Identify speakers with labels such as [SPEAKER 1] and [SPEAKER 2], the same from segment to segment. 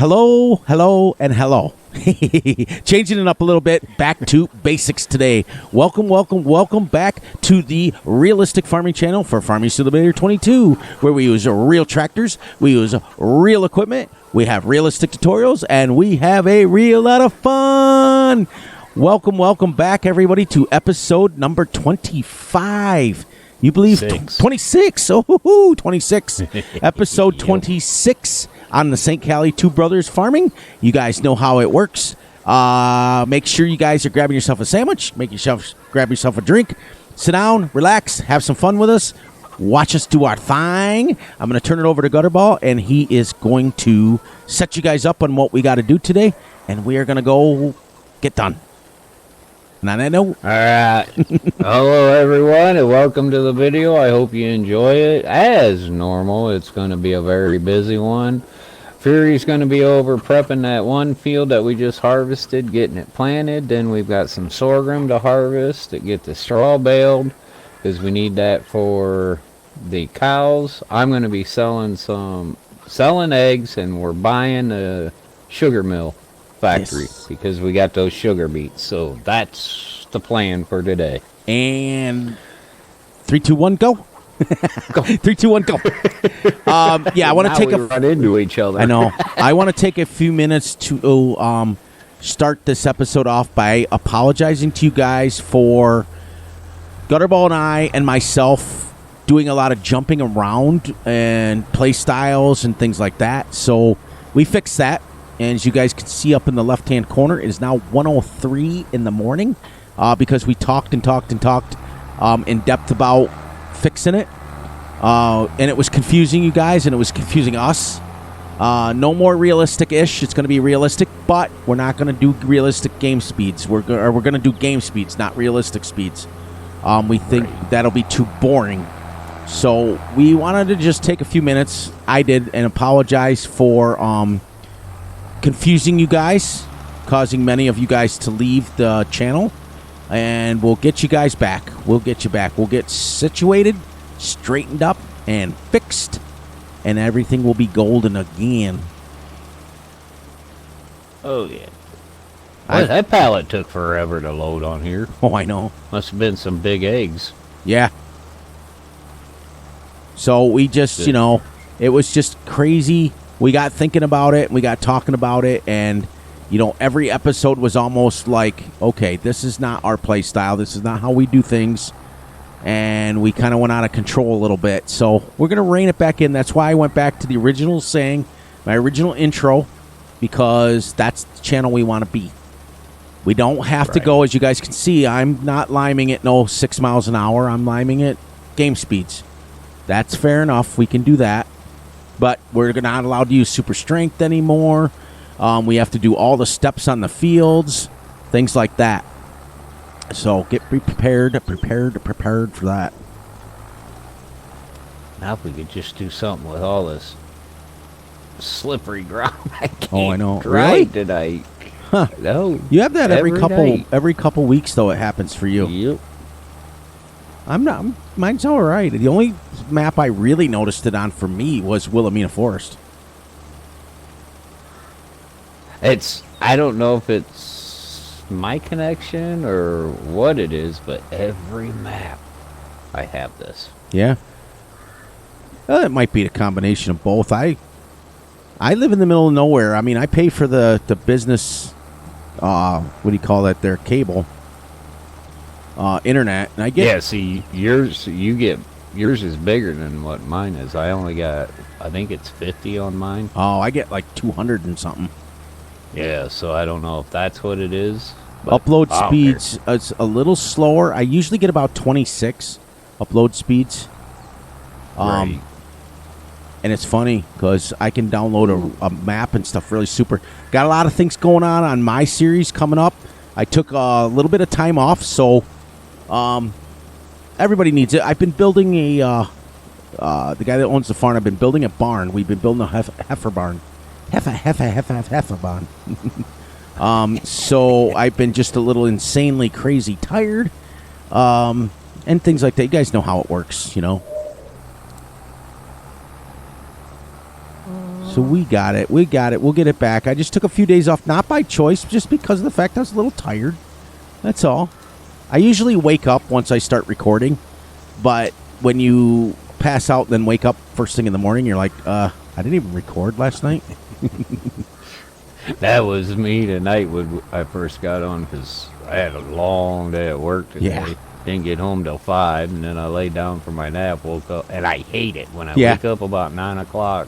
[SPEAKER 1] Hello, hello, and hello. Changing it up a little bit, back to basics today. Welcome back to the Realistic Farming Channel for Farming Simulator 22, where we use real tractors, we use real equipment, we have realistic tutorials, and we have a real lot of fun. Welcome back, everybody, to episode number 25. You believe 26? Oh, 26. Episode 26 on the St Kalle Two Brothers Farming. You guys know how it works. Make sure you guys are grabbing yourself a sandwich. Grab yourself a drink. Sit down, relax, have some fun with us. Watch us do our thing. I'm going to turn it over to Gutterball, and he is going to set you guys up on what we got to do today, and we are going to go get done. All
[SPEAKER 2] right. Hello, everyone, and welcome to the video. I hope you enjoy it. As normal, it's going to be a very busy one. Fury's going to be over prepping that one field that we just harvested, getting it planted. Then we've got some sorghum to harvest to get the straw baled, because we need that for the cows. I'm going to be selling eggs, and we're buying the sugar mill factory, yes, because we got those sugar beets. So that's the plan for today.
[SPEAKER 1] And 3, 2, 1, go. Go. 3, 2, 1, go. Yeah, I want to take
[SPEAKER 2] run into each other.
[SPEAKER 1] I know. I want to take a few minutes to start this episode off by apologizing to you guys for Gutterball and I and myself doing a lot of jumping around and play styles and things like that. So we fixed that. And as you guys can see up in the left-hand corner, it is now 1:03 in the morning because we talked in depth about fixing it. And it was confusing you guys, and it was confusing us. No more realistic-ish. It's going to be realistic, but we're not going to do realistic game speeds. We're going to do game speeds, not realistic speeds. We think that'll be too boring. So we wanted to just take a few minutes. I did, and apologize for confusing you guys, causing many of you guys to leave the channel, and we'll get you guys back. We'll get you back. We'll get situated, straightened up, and fixed, and everything will be golden again.
[SPEAKER 2] Oh, yeah. That pallet took forever to load on here.
[SPEAKER 1] Oh, I know.
[SPEAKER 2] Must have been some big eggs.
[SPEAKER 1] Yeah. So we just, it was just crazy. We got thinking about it, we got talking about it, and, every episode was almost like, okay, this is not our play style. This is not how we do things. And we kind of went out of control a little bit. So we're going to rein it back in. That's why I went back to the original saying, my original intro, because that's the channel we want to be. We don't have to go, as you guys can see, I'm not liming it 6 miles an hour. I'm liming it game speeds. That's fair enough. We can do that. But we're not allowed to use super strength anymore. We have to do all the steps on the fields, things like that. So get prepared for that.
[SPEAKER 2] Now if we could just do something with all this slippery ground.
[SPEAKER 1] I know.
[SPEAKER 2] Really? Tonight.
[SPEAKER 1] Huh.
[SPEAKER 2] No.
[SPEAKER 1] You have that every couple weeks, though. It happens for you.
[SPEAKER 2] Yep.
[SPEAKER 1] Mine's all right. The only map I really noticed it on for me was Wilhelmina Forest.
[SPEAKER 2] I don't know if it's my connection or what it is, but every map I have this.
[SPEAKER 1] Yeah. Well, it might be a combination of both. I live in the middle of nowhere. I mean, I pay for the business, what do you call that there, cable. Internet, and I get...
[SPEAKER 2] Yeah, see, yours is bigger than what mine is. I only got, I think it's 50 on mine.
[SPEAKER 1] Oh, I get like 200 and something.
[SPEAKER 2] Yeah, so I don't know if that's what it is.
[SPEAKER 1] Upload speeds, it's a little slower. I usually get about 26 upload speeds.
[SPEAKER 2] Right.
[SPEAKER 1] And it's funny, because I can download a map and stuff really super. Got a lot of things going on my series coming up. I took a little bit of time off, so... everybody needs it. I've been building the guy that owns the farm, I've been building a barn. We've been building a heifer barn. Heifer barn. So I've been just a little insanely crazy tired. And things like that. You guys know how it works, So we got it. We got it. We'll get it back. I just took a few days off, not by choice, just because of the fact I was a little tired. That's all. I usually wake up once I start recording, but when you pass out and then wake up first thing in the morning, you're like, I didn't even record last night.
[SPEAKER 2] That was me tonight when I first got on, because I had a long day at work today.
[SPEAKER 1] Yeah.
[SPEAKER 2] Didn't get home till 5, and then I laid down for my nap, woke up, and I hate it when I
[SPEAKER 1] Yeah.
[SPEAKER 2] wake up about 9 o'clock,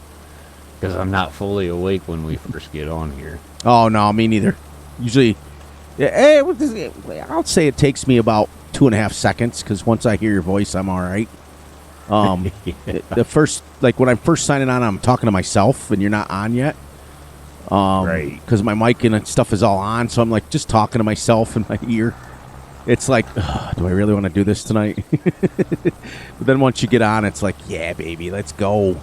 [SPEAKER 2] because I'm not fully awake when we first get on here.
[SPEAKER 1] Oh, no, me neither. Usually, I'll say it takes me about 2.5 seconds, because once I hear your voice, I'm all right. The first, like when I'm first signing on, I'm talking to myself, and you're not on yet.
[SPEAKER 2] Right.
[SPEAKER 1] Because my mic and stuff is all on, so I'm like just talking to myself in my ear. It's like, do I really want to do this tonight? But then once you get on, it's like, yeah, baby, let's go.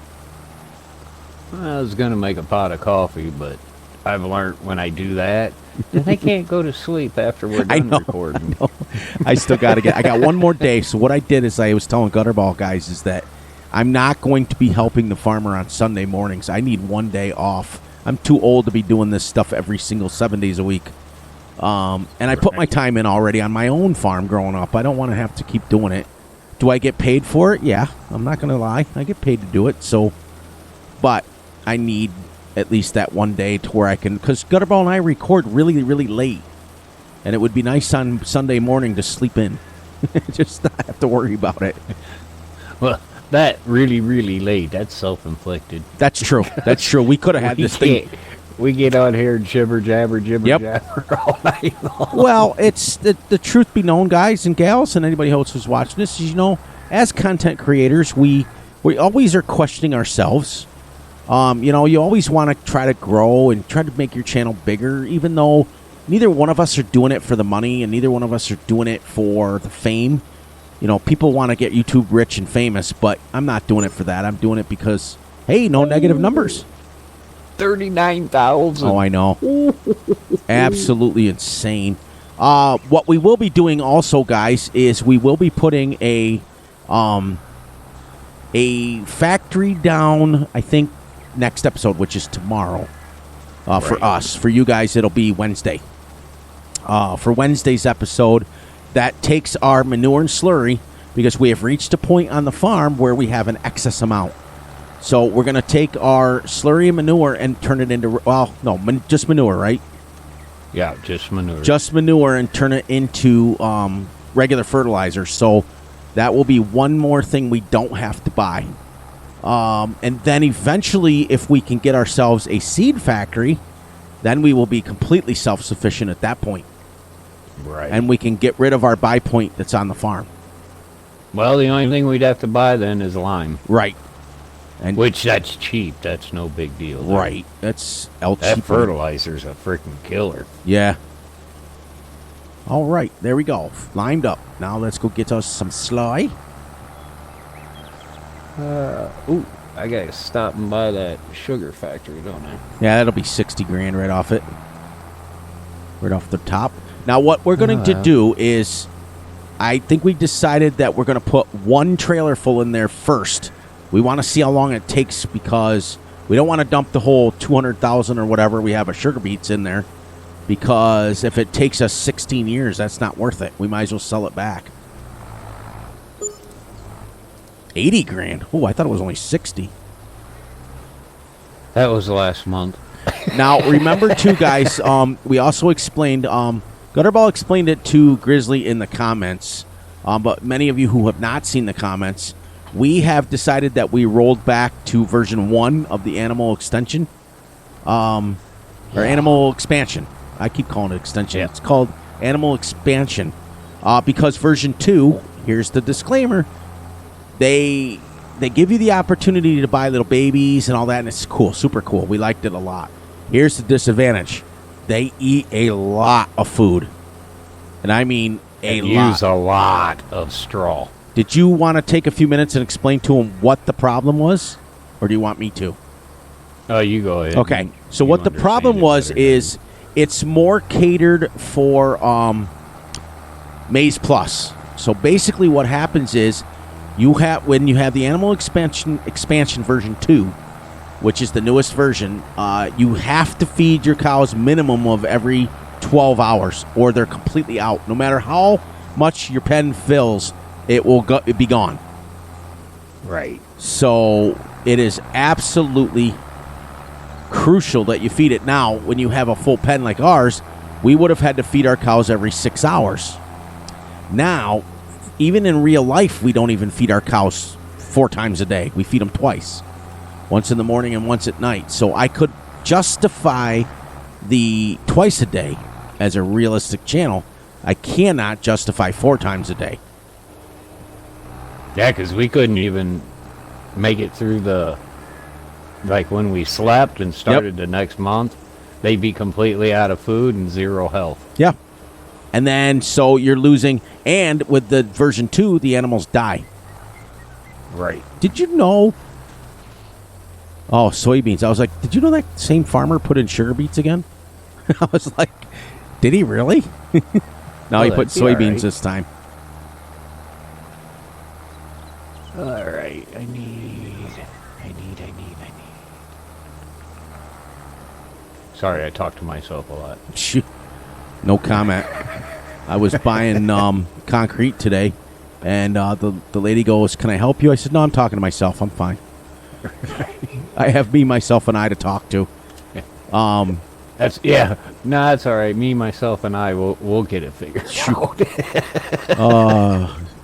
[SPEAKER 2] I was going to make a pot of coffee, but I've learned when I do that, then I can't go to sleep after we're done recording.
[SPEAKER 1] I still got to I got one more day. So what I did is I was telling Gutterball guys is that I'm not going to be helping the farmer on Sunday mornings. I need one day off. I'm too old to be doing this stuff every single 7 days a week. And I put my time in already on my own farm growing up. I don't want to have to keep doing it. Do I get paid for it? Yeah, I'm not going to lie. I get paid to do it. So, but I need at least that one day to where I can, because Gutterball and I record really, really late. And it would be nice on Sunday morning to sleep in. Just not have to worry about it.
[SPEAKER 2] Well, that really, really late, that's self-inflicted.
[SPEAKER 1] That's true. That's true. We could have had this thing.
[SPEAKER 2] We get on here and jibber jabber all night long.
[SPEAKER 1] Well, it's the truth be known, guys and gals, and anybody else who's watching this, is, as content creators, we always are questioning ourselves. You always want to try to grow and try to make your channel bigger, even though neither one of us are doing it for the money and neither one of us are doing it for the fame. People want to get YouTube rich and famous, but I'm not doing it for that. I'm doing it because, hey, no negative numbers.
[SPEAKER 2] 39,000.
[SPEAKER 1] Oh, I know. Absolutely insane. What we will be doing also, guys, is we will be putting a factory down, I think, next episode, which is tomorrow. For us. For you guys, it'll be Wednesday. For Wednesday's episode, that takes our manure and slurry, because we have reached a point on the farm where we have an excess amount. So we're going to take our slurry and manure and turn it into, just manure, right?
[SPEAKER 2] Yeah, just manure.
[SPEAKER 1] Just manure and turn it into regular fertilizer. So that will be one more thing we don't have to buy. And then eventually, if we can get ourselves a seed factory, then we will be completely self-sufficient at that point.
[SPEAKER 2] Right.
[SPEAKER 1] And we can get rid of our buy point that's on the farm.
[SPEAKER 2] Well, the only thing we'd have to buy then is lime.
[SPEAKER 1] Right. And
[SPEAKER 2] which, that's cheap. That's no big deal.
[SPEAKER 1] Right. That's
[SPEAKER 2] that fertilizer's a freaking killer.
[SPEAKER 1] Yeah. All right. There we go. Limed up. Now let's go get us some sly.
[SPEAKER 2] I gotta stop and buy that sugar factory, don't I?
[SPEAKER 1] Yeah, that'll be 60 grand right off it. Right off the top. Now, what we're going to do is, I think we decided that we're going to put one trailer full in there first. We want to see how long it takes, because we don't want to dump the whole 200,000 or whatever we have of sugar beets in there, because if it takes us 16 years, that's not worth it. We might as well sell it back. 80 grand. Oh, I thought it was only 60.
[SPEAKER 2] That was last month.
[SPEAKER 1] Now, remember, too, guys, we also explained, Gutterball explained it to Grizzly in the comments, but many of you who have not seen the comments, we have decided that we rolled back to version 1 of the animal extension, or animal expansion. I keep calling it extension. Yeah. It's called animal expansion, because version 2, here's the disclaimer, they give you the opportunity to buy little babies and all that, and it's cool, super cool. We liked it a lot. Here's the disadvantage. They eat a lot of food. And I mean a lot.
[SPEAKER 2] Use a lot of straw.
[SPEAKER 1] Did you want to take a few minutes and explain to them what the problem was? Or do you want me to?
[SPEAKER 2] Oh, you go ahead.
[SPEAKER 1] Okay. So what the problem was is it's more catered for Maize Plus. So basically what happens is when you have the animal expansion version 2, which is the newest version, you have to feed your cows minimum of every 12 hours, or they're completely out. No matter how much your pen fills, it will be gone.
[SPEAKER 2] Right.
[SPEAKER 1] So it is absolutely crucial that you feed it. Now, when you have a full pen like ours, we would have had to feed our cows every 6 hours. Now, even in real life, we don't even feed our cows 4 times a day. We feed them twice, once in the morning and once at night. So I could justify the twice a day as a realistic channel. I cannot justify 4 times a day.
[SPEAKER 2] Yeah, because we couldn't even make it through like when we slept and started the next month, they'd be completely out of food and 0 health.
[SPEAKER 1] Yeah. And then, so you're losing, and with the version 2, the animals die.
[SPEAKER 2] Right.
[SPEAKER 1] Did you know? Oh, soybeans. I was like, did you know that same farmer put in sugar beets again? I was like, did he really? No, he put soybeans this time.
[SPEAKER 2] All right, I need. Sorry, I talk to myself a lot.
[SPEAKER 1] Shoot. No comment. I was buying concrete today, and the lady goes, "Can I help you?" I said, "No, I'm talking to myself. I'm fine." I have me, myself, and I to talk to.
[SPEAKER 2] That's that's all right. Me, myself, and I we'll get it figured out.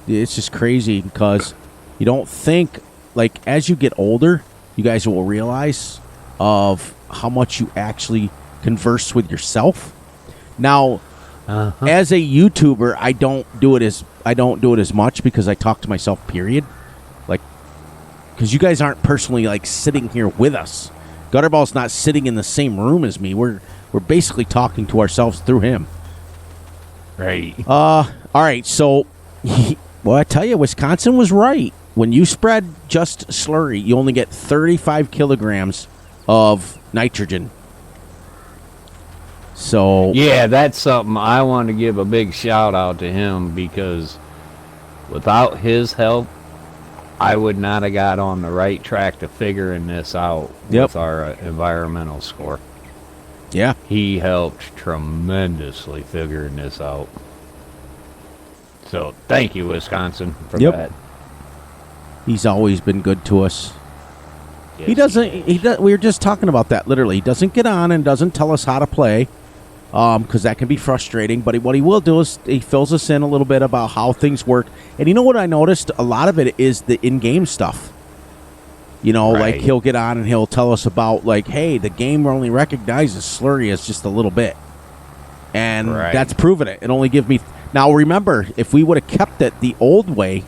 [SPEAKER 1] It's just crazy because you don't think, like, as you get older, you guys will realize of how much you actually converse with yourself. Now, as a YouTuber, I don't do it as much because I talk to myself. Period. Like, because you guys aren't personally like sitting here with us. Gutterball's not sitting in the same room as me. We're basically talking to ourselves through him.
[SPEAKER 2] Right.
[SPEAKER 1] All right. So, well, I tell you, Wisconsin was right. When you spread just slurry, you only get 35 kilograms of nitrogen. So
[SPEAKER 2] yeah, that's something I want to give a big shout out to him, because without his help, I would not have got on the right track to figuring this out with our environmental score.
[SPEAKER 1] Yeah.
[SPEAKER 2] He helped tremendously figuring this out. So thank you, Wisconsin, for that.
[SPEAKER 1] He's always been good to us.
[SPEAKER 2] Yes,
[SPEAKER 1] He does. We were just talking about that. Literally, he doesn't get on and doesn't tell us how to play, because that can be frustrating. But what he will do is he fills us in a little bit about how things work. And you know what I noticed? A lot of it is the in-game stuff. You know, like he'll get on and he'll tell us about, like, hey, the game only recognizes slurry as just a little bit, and that's proven it. It only gives me. Now remember, if we would have kept it the old way,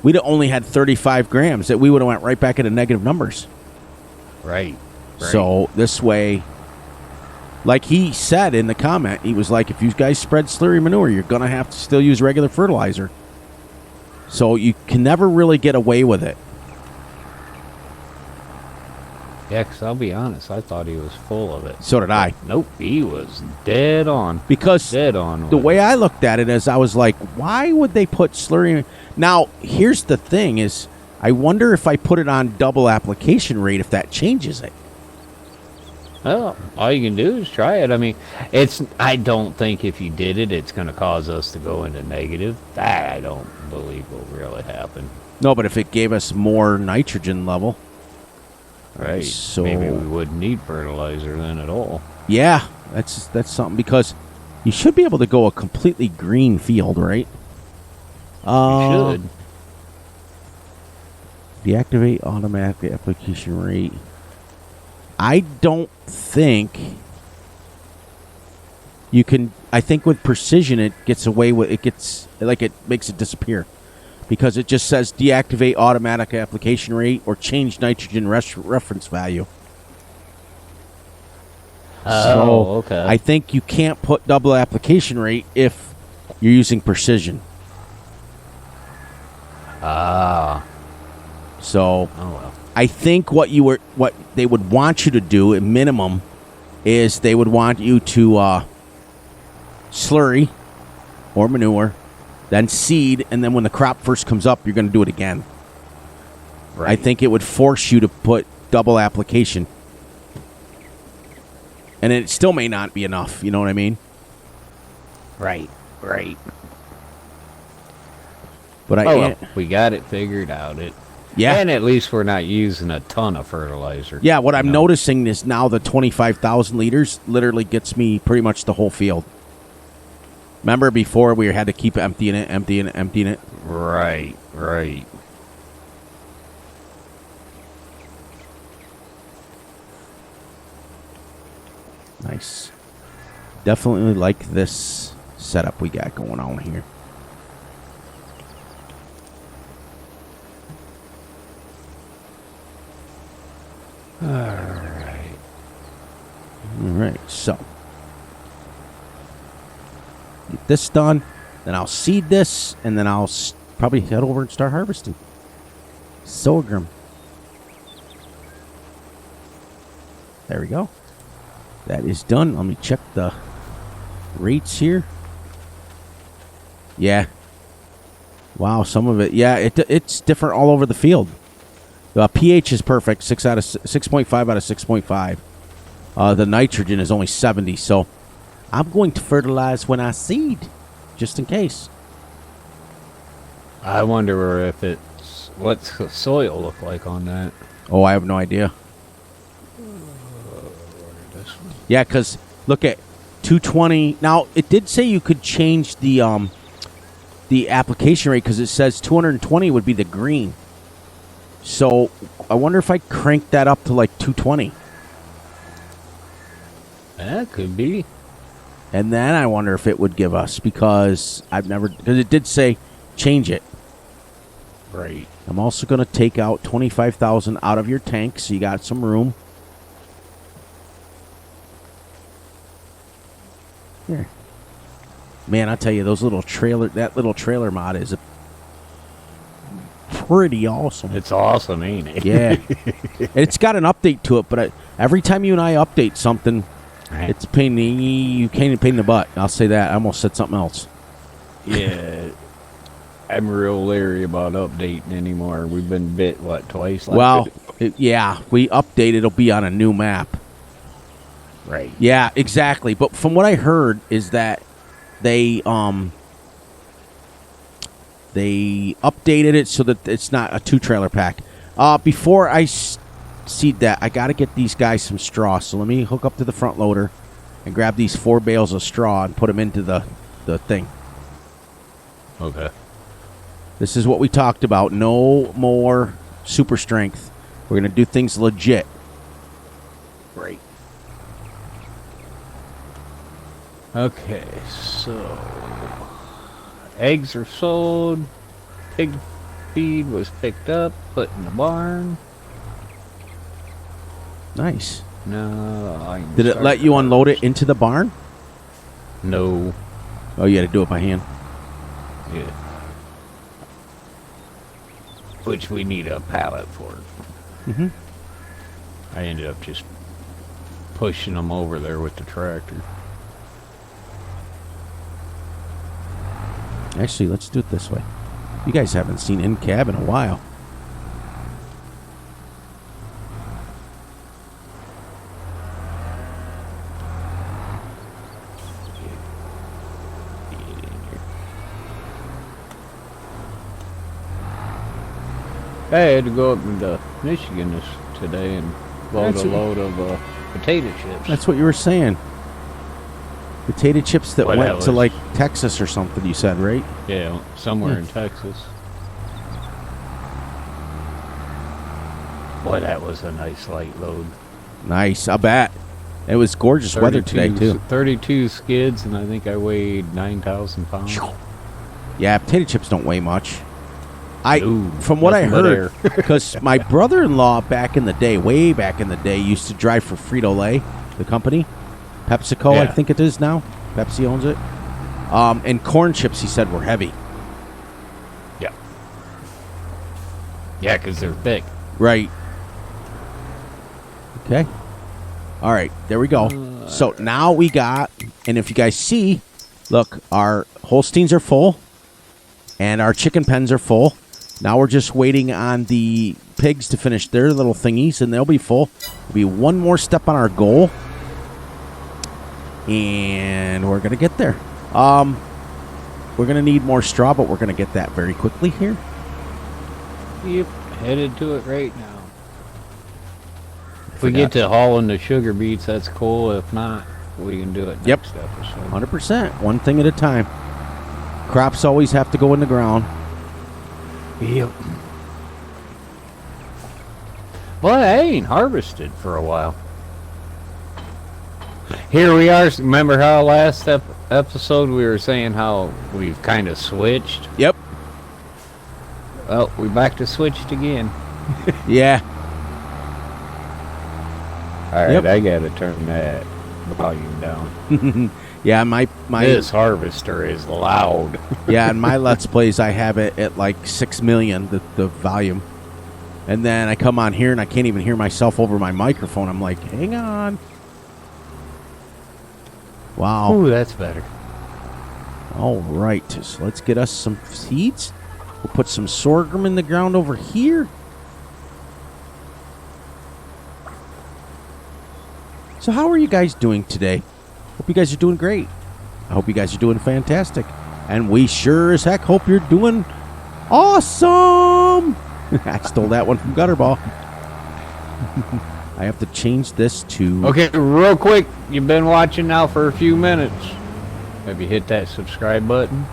[SPEAKER 1] we'd have only had 35 grams. That we would have went right back into negative numbers.
[SPEAKER 2] Right.
[SPEAKER 1] So this way, like he said in the comment, he was like, if you guys spread slurry manure, you're going to have to still use regular fertilizer. So you can never really get away with it.
[SPEAKER 2] Yeah, because I'll be honest, I thought he was full of it.
[SPEAKER 1] So did I.
[SPEAKER 2] Nope, he was dead on.
[SPEAKER 1] Because
[SPEAKER 2] dead on.
[SPEAKER 1] The way I looked at it is I was like, why would they put slurry? Now, here's the thing is, I wonder if I put it on double application rate, if that changes it.
[SPEAKER 2] Well, all you can do is try it. I mean, I don't think if you did it, it's going to cause us to go into negative. That I don't believe will really happen.
[SPEAKER 1] No, but if it gave us more nitrogen level.
[SPEAKER 2] Right.
[SPEAKER 1] So
[SPEAKER 2] maybe we wouldn't need fertilizer then at all.
[SPEAKER 1] Yeah, that's something, because you should be able to go a completely green field, right?
[SPEAKER 2] You should.
[SPEAKER 1] Deactivate automatic application rate. I don't think you can. I think with precision, it gets away with it. Gets like it makes it disappear, because it just says deactivate automatic application rate or change nitrogen reference value.
[SPEAKER 2] Okay.
[SPEAKER 1] I think you can't put double application rate if you're using precision. So I think what they would want you to do at minimum is they would want you to slurry or manure, then seed, and then when the crop first comes up, you're going to do it again. Right. I think it would force you to put double application. And it still may not be enough, you know what I mean?
[SPEAKER 2] Right.
[SPEAKER 1] But
[SPEAKER 2] we got it figured out.
[SPEAKER 1] Yeah.
[SPEAKER 2] And at least we're not using a ton of fertilizer.
[SPEAKER 1] Yeah, what I'm noticing is now the 25,000 liters literally gets me pretty much the whole field. Remember before we had to keep emptying it?
[SPEAKER 2] Right.
[SPEAKER 1] Nice. Definitely like this setup we got going on here. Alright, so get this done, then I'll seed this, and then I'll probably head over and start harvesting sorghum. There we go. That is done. Let me check the rates here. Yeah. Wow, some of it. Yeah, it's different all over the field. The pH is perfect, 6.5 out of 6.5. The nitrogen is only 70, so I'm going to fertilize when I seed, just in case.
[SPEAKER 2] I wonder if what's the soil look like on that?
[SPEAKER 1] Oh, I have no idea. Yeah, because look at 220. Now, it did say you could change the application rate because it says 220 would be the green. So I wonder if I crank that up to like 220.
[SPEAKER 2] That could be.
[SPEAKER 1] And then I wonder if it would give us because it did say change it.
[SPEAKER 2] Right.
[SPEAKER 1] I'm also going to take out 25,000 out of your tank so you got some room. Here. Man, I tell you, that little trailer mod is pretty awesome.
[SPEAKER 2] It's awesome, ain't it?
[SPEAKER 1] Yeah. And it's got an update to it, but every time you and I update something, it's a pain in the butt. I'll say that. I almost said something else.
[SPEAKER 2] Yeah. I'm real leery about updating anymore. We've been bit, twice?
[SPEAKER 1] Well, we update. It'll be on a new map.
[SPEAKER 2] Right.
[SPEAKER 1] Yeah, exactly. But from what I heard is that they updated it so that it's not a 2-trailer pack. Before I seed that, I got to get these guys some straw. So let me hook up to the front loader and grab these 4 bales of straw and put them into the thing.
[SPEAKER 2] Okay.
[SPEAKER 1] This is what we talked about. No more super strength. We're going to do things legit.
[SPEAKER 2] Great. Okay, so eggs are sold. Pig feed was picked up, put in the barn.
[SPEAKER 1] Nice.
[SPEAKER 2] No,
[SPEAKER 1] did it let you unload it into the barn?
[SPEAKER 2] No.
[SPEAKER 1] Oh, you had to do it by hand?
[SPEAKER 2] Yeah. Which we need a pallet for.
[SPEAKER 1] Mm-hmm.
[SPEAKER 2] I ended up just pushing them over there with the tractor.
[SPEAKER 1] Actually, let's do it this way. You guys haven't seen in-cab in a while.
[SPEAKER 2] I had to go up into Michigan today and load a load of potato chips.
[SPEAKER 1] That's what you were saying. Potato chips that went to like Texas or something, you said, right?
[SPEAKER 2] Yeah, somewhere in Texas. Boy, that was a nice light load.
[SPEAKER 1] Nice, I bet. It was gorgeous weather today, too.
[SPEAKER 2] 32 skids, and I think I weighed 9,000 pounds.
[SPEAKER 1] Yeah, potato chips don't weigh much.
[SPEAKER 2] Ooh,
[SPEAKER 1] from what I heard, because my brother-in-law back in the day, way back in the day, used to drive for Frito-Lay, the company. PepsiCo, I think it is now. Pepsi owns it. And corn chips, he said, were heavy.
[SPEAKER 2] Yeah. Yeah, because they're thick.
[SPEAKER 1] Right. Okay. All right, there we go. So now we got, and if you guys see, look, our Holsteins are full, and our chicken pens are full. Now we're just waiting on the pigs to finish their little thingies, and they'll be full. There'll be one more step on our goal, and we're gonna get there. We're gonna need more straw, but we're gonna get that very quickly here.
[SPEAKER 2] Yep, headed to it right now. If we get to hauling the sugar beets, that's cool. If not, we can do it next episode.
[SPEAKER 1] 100%. One thing at a time. Crops always have to go in the ground.
[SPEAKER 2] Yep. Well, I ain't harvested for a while. Here we are. Remember how last episode we were saying how we've kind of switched?
[SPEAKER 1] Yep.
[SPEAKER 2] Well, we back to switched again.
[SPEAKER 1] Yeah.
[SPEAKER 2] All right, I gotta turn that volume down.
[SPEAKER 1] Yeah, my
[SPEAKER 2] this harvester is loud.
[SPEAKER 1] Yeah, in my Let's Plays, I have it at like 6 million, the volume. And then I come on here and I can't even hear myself over my microphone. I'm like, hang on. Wow.
[SPEAKER 2] Ooh, that's better.
[SPEAKER 1] All right, so let's get us some seeds. We'll put some sorghum in the ground over here. So how are you guys doing today? Hope you guys are doing great. I hope you guys are doing fantastic. And we sure as heck hope you're doing awesome. I stole that one from Gutterball. I have to change this to...
[SPEAKER 2] Okay, real quick. You've been watching now for a few minutes. Have you hit that subscribe button?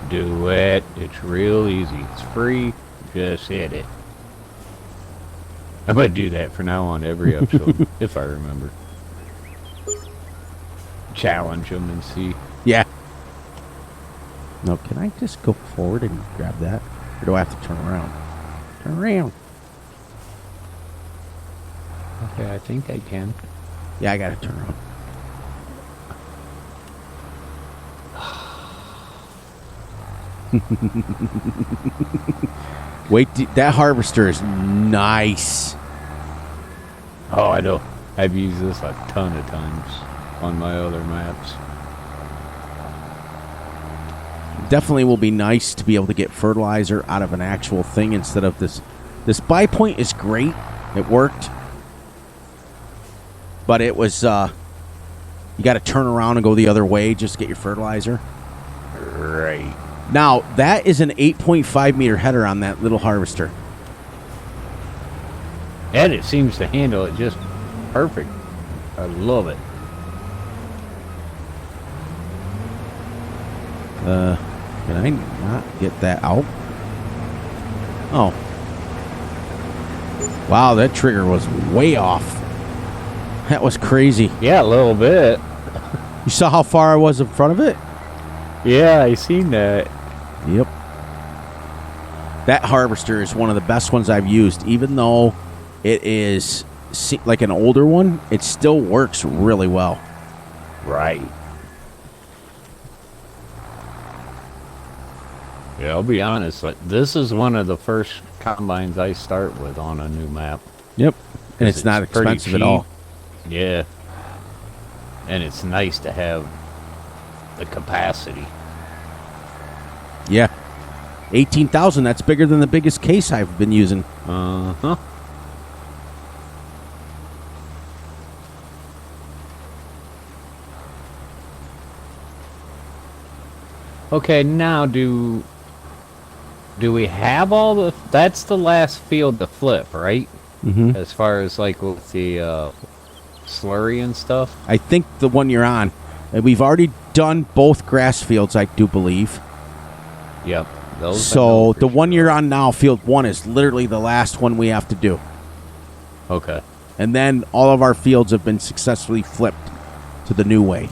[SPEAKER 2] Do it. It's real easy. It's free. Just hit it. I might do that from now on every episode, if I remember. Challenge them and see.
[SPEAKER 1] Yeah. No, can I just go forward and grab that? Or do I have to turn around? Turn around.
[SPEAKER 2] Okay, I think I can.
[SPEAKER 1] Yeah, I gotta turn around. Wait, that harvester is nice.
[SPEAKER 2] Oh, I know. I've used this a ton of times on my other maps.
[SPEAKER 1] Definitely will be nice to be able to get fertilizer out of an actual thing instead of this. This buy point is great. It worked. But it was, you got to turn around and go the other way just to get your fertilizer.
[SPEAKER 2] Right.
[SPEAKER 1] Now, that is an 8.5 meter header on that little harvester.
[SPEAKER 2] And it seems to handle it just perfect. I love it.
[SPEAKER 1] Can I not get that out? Oh. Wow, that trigger was way off. That was crazy.
[SPEAKER 2] Yeah, a little bit.
[SPEAKER 1] You saw how far I was in front of it?
[SPEAKER 2] Yeah, I seen that.
[SPEAKER 1] Yep. That harvester is one of the best ones I've used. Even though it is like an older one, it still works really well.
[SPEAKER 2] Right. Yeah, I'll be honest. This is one of the first combines I start with on a new map.
[SPEAKER 1] Yep. And it's not expensive at all.
[SPEAKER 2] Yeah. And it's nice to have the capacity.
[SPEAKER 1] Yeah. 18,000, that's bigger than the biggest case I've been using.
[SPEAKER 2] Uh-huh. Okay, now do we have all the... That's the last field to flip, right?
[SPEAKER 1] Mm-hmm.
[SPEAKER 2] As far as like with the slurry and stuff?
[SPEAKER 1] I think the one you're on. We've already done both grass fields, I do believe.
[SPEAKER 2] Yep.
[SPEAKER 1] So the one you're on now, field 1, is literally the last one we have to do.
[SPEAKER 2] Okay.
[SPEAKER 1] And then all of our fields have been successfully flipped to the new way.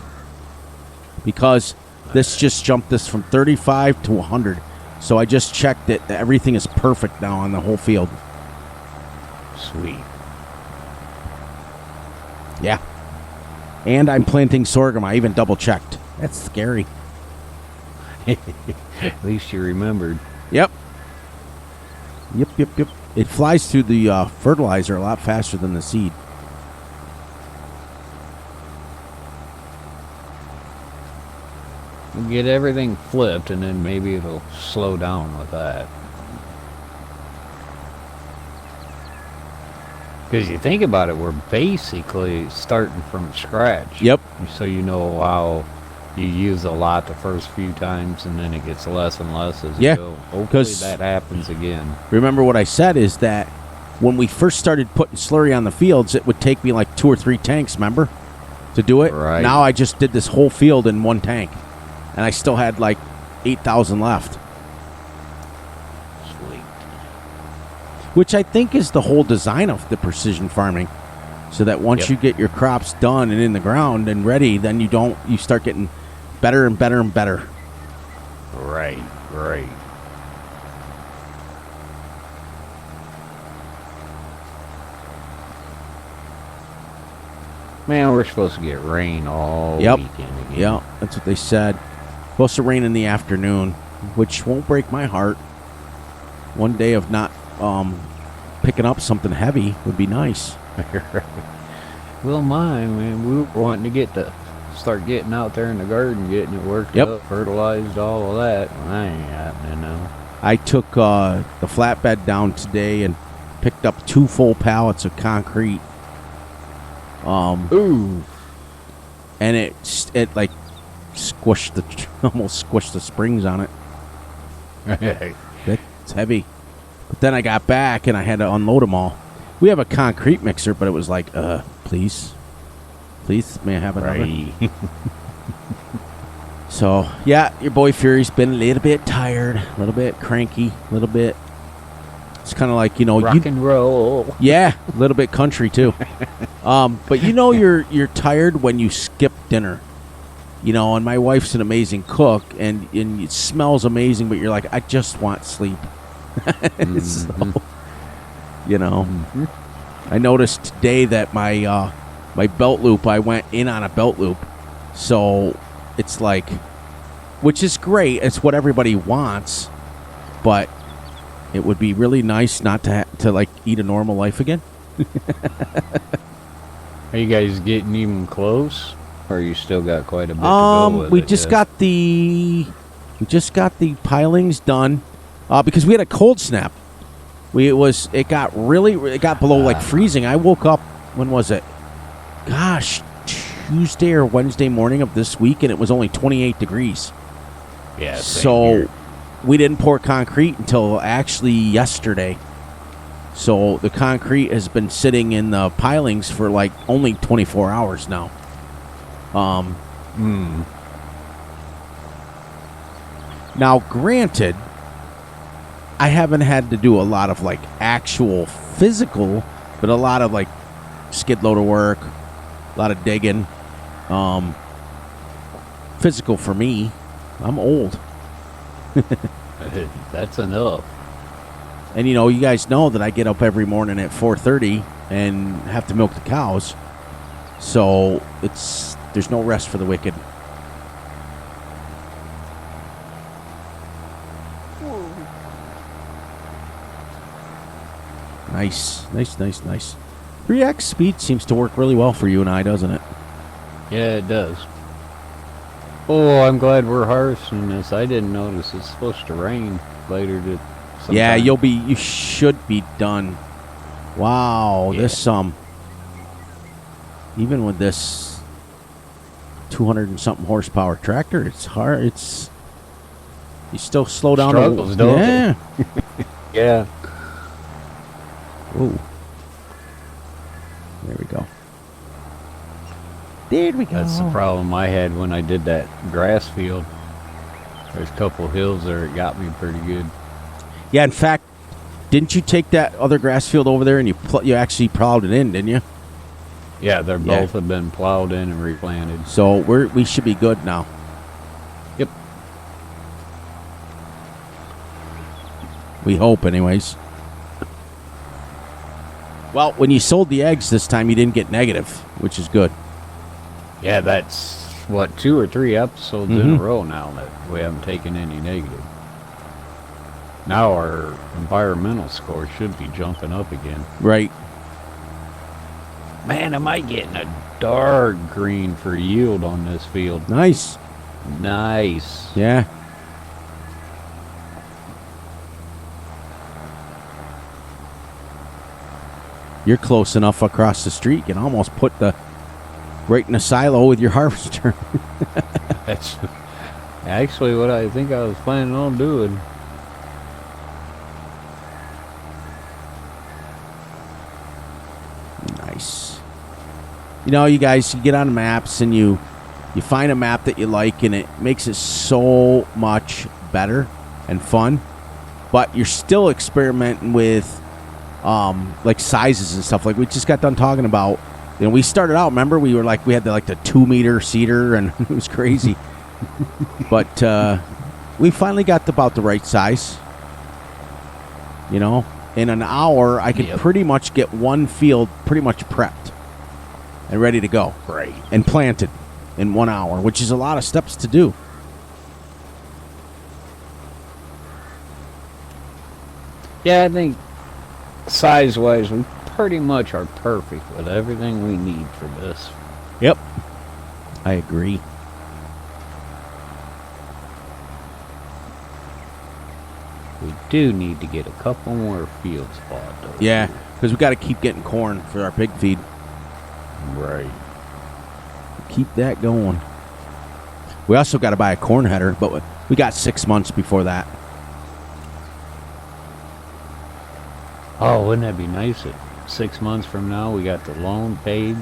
[SPEAKER 1] Because this just jumped this from 35 to 100. So I just checked it. Everything is perfect now on the whole field.
[SPEAKER 2] Sweet.
[SPEAKER 1] Yeah. And I'm planting sorghum. I even double checked. That's scary.
[SPEAKER 2] At least you remembered.
[SPEAKER 1] Yep. Yep. It flies through the fertilizer a lot faster than the seed.
[SPEAKER 2] We'll get everything flipped, and then maybe it'll slow down with that. Because you think about it, we're basically starting from scratch.
[SPEAKER 1] Yep.
[SPEAKER 2] So you know how you use a lot the first few times, and then it gets less and less as you go. Hopefully that happens again.
[SPEAKER 1] Remember what I said is that when we first started putting slurry on the fields, it would take me like 2 or 3 tanks, remember, to do it?
[SPEAKER 2] Right.
[SPEAKER 1] Now I just did this whole field in 1 tank, and I still had like 8,000 left. Which I think is the whole design of the precision farming, so that once you get your crops done and in the ground and ready, then you start getting better and better and better.
[SPEAKER 2] Right. Man, we're supposed to get rain all weekend again.
[SPEAKER 1] Yeah, that's what they said. Supposed to rain in the afternoon, which won't break my heart. One day of not picking up something heavy would be nice.
[SPEAKER 2] Well, mine, man, we were wanting to start getting out there in the garden, getting it worked up, fertilized, all of that. Well, that ain't happening now.
[SPEAKER 1] I took the flatbed down today and picked up 2 full pallets of concrete.
[SPEAKER 2] Ooh.
[SPEAKER 1] And it like almost squished the springs on it. It's heavy. But then I got back and I had to unload them all. We have a concrete mixer, but it was like, please, may I have another? So, yeah, your boy Fury's been a little bit tired, a little bit cranky, a little bit. It's kind of like,
[SPEAKER 2] rock and roll.
[SPEAKER 1] Yeah, a little bit country too. But you're tired when you skip dinner. And my wife's an amazing cook, and it smells amazing, but you're like, I just want sleep. So, I noticed today that my belt loop, I went in on a belt loop, so it's like, which is great. It's what everybody wants, but it would be really nice not to like eat a normal life again.
[SPEAKER 2] Are you guys getting even close, or you still got quite a bit to go with
[SPEAKER 1] we just got the pilings done because we had a cold snap. It got below like freezing. I woke up, when was it? Gosh, Tuesday or Wednesday morning of this week, and it was only 28 degrees.
[SPEAKER 2] Yeah.
[SPEAKER 1] So we didn't pour concrete until actually yesterday. So the concrete has been sitting in the pilings for like only 24 hours now. Now, granted, I haven't had to do a lot of like actual physical, but a lot of like skid loader work, a lot of digging. Physical for me. I'm old.
[SPEAKER 2] That's enough.
[SPEAKER 1] And you guys know that I get up every morning at 4:30 and have to milk the cows. So there's no rest for the wicked. Nice. 3x speed seems to work really well for you and I, doesn't it?
[SPEAKER 2] Yeah, it does. Oh, I'm glad we're harvesting this. I didn't notice it's supposed to rain later sometime.
[SPEAKER 1] Yeah, you should be done. Wow, yeah. This even with this 200 and something horsepower tractor, it's hard. You still slow down.
[SPEAKER 2] Struggles, don't
[SPEAKER 1] it?
[SPEAKER 2] Yeah.
[SPEAKER 1] Ooh. There we go.
[SPEAKER 2] That's the problem I had when I did that grass field. There's a couple hills there. It got me pretty good.
[SPEAKER 1] Yeah, in fact, didn't you take that other grass field over there and you actually plowed it in, didn't you?
[SPEAKER 2] Yeah, both have been plowed in and replanted.
[SPEAKER 1] So we should be good now.
[SPEAKER 2] Yep.
[SPEAKER 1] We hope, anyways. Well, when you sold the eggs this time, you didn't get negative, which is good.
[SPEAKER 2] Yeah, that's, 2 or 3 episodes in a row now that we haven't taken any negative. Now our environmental score should be jumping up again.
[SPEAKER 1] Right.
[SPEAKER 2] Man, am I getting a dark green for yield on this field.
[SPEAKER 1] Nice.
[SPEAKER 2] Yeah.
[SPEAKER 1] You're close enough across the street. You can almost put right in the silo with your harvester.
[SPEAKER 2] That's actually what I think I was planning on doing.
[SPEAKER 1] Nice. You know, you guys, you get on maps and you find a map that you like, and it makes it so much better and fun. But you're still experimenting with like sizes and stuff. Like we just got done talking about. You know, we started out. Remember, we had the 2-meter cedar, and it was crazy. But we finally got about the right size. You know, in an hour, I could pretty much get one field pretty much prepped and ready to go,
[SPEAKER 2] Right.
[SPEAKER 1] and planted in 1 hour, which is a lot of steps to do.
[SPEAKER 2] Yeah, I think size-wise, we pretty much are perfect with everything we need for this.
[SPEAKER 1] Yep, I agree.
[SPEAKER 2] We do need to get a couple more field spots, though.
[SPEAKER 1] Yeah, because we got to keep getting corn for our pig feed.
[SPEAKER 2] Right.
[SPEAKER 1] Keep that going. We also got to buy a corn header, but we got 6 months before that.
[SPEAKER 2] Oh, wouldn't that be nice if 6 months from now we got the loan paid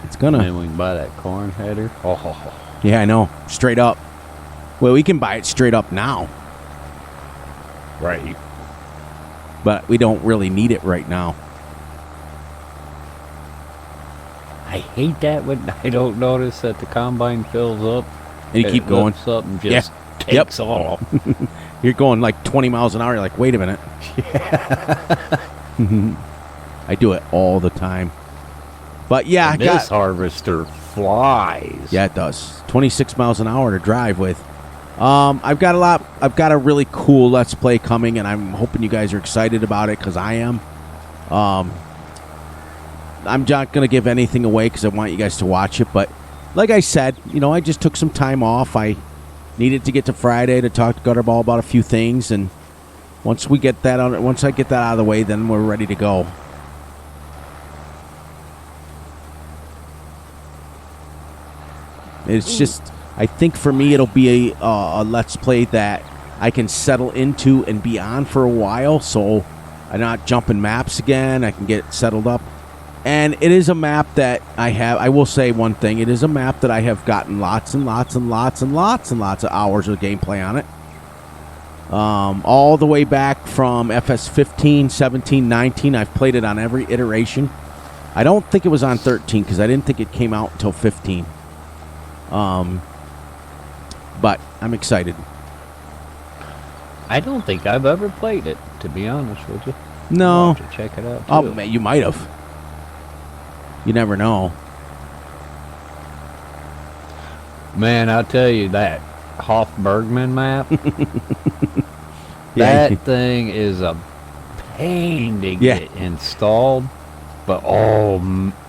[SPEAKER 1] It's
[SPEAKER 2] and
[SPEAKER 1] gonna.
[SPEAKER 2] then we can buy that corn header? Oh,
[SPEAKER 1] Yeah, I know. Straight up. Well, we can buy it straight up now,
[SPEAKER 2] right.
[SPEAKER 1] but we don't really need it right now.
[SPEAKER 2] I hate that when I don't notice that the combine fills up.
[SPEAKER 1] And you keep
[SPEAKER 2] it
[SPEAKER 1] going.
[SPEAKER 2] lifts up and just
[SPEAKER 1] Yep.
[SPEAKER 2] takes off.
[SPEAKER 1] You're going like 20 miles an hour. You're like, wait a minute. I do it all the time. But yeah,
[SPEAKER 2] And this harvester flies.
[SPEAKER 1] Yeah, it does. 26 miles an hour to drive with. I've got a really cool Let's Play coming, and I'm hoping you guys are excited about it, because I am. I'm not going to give anything away because I want you guys to watch it, but like I said, you know, I just took some time off. I needed to get to Friday to talk to Gutterball about a few things, and once I get that out of the way, then we're ready to go. It's just, I think for me, it'll be a Let's Play that I can settle into and be on for a while, so I'm not jumping maps again. I can get settled up. And it is a map that I will say one thing, it is a map that I have gotten lots and lots and lots and lots and lots of hours of gameplay on it. All the way back from Fs15, 17, 19, I've played it on every iteration. I don't think it was on 13, because I didn't think it came out until 15. But I'm excited.
[SPEAKER 2] I don't think I've ever played it, to be honest with you.
[SPEAKER 1] No.
[SPEAKER 2] I'll have to check it out, too.
[SPEAKER 1] Oh, man, you might have. You never know.
[SPEAKER 2] Man, I'll tell you that Hoff-Bergman map,
[SPEAKER 1] Yeah.
[SPEAKER 2] that thing is a pain to
[SPEAKER 1] Yeah.
[SPEAKER 2] get installed. But,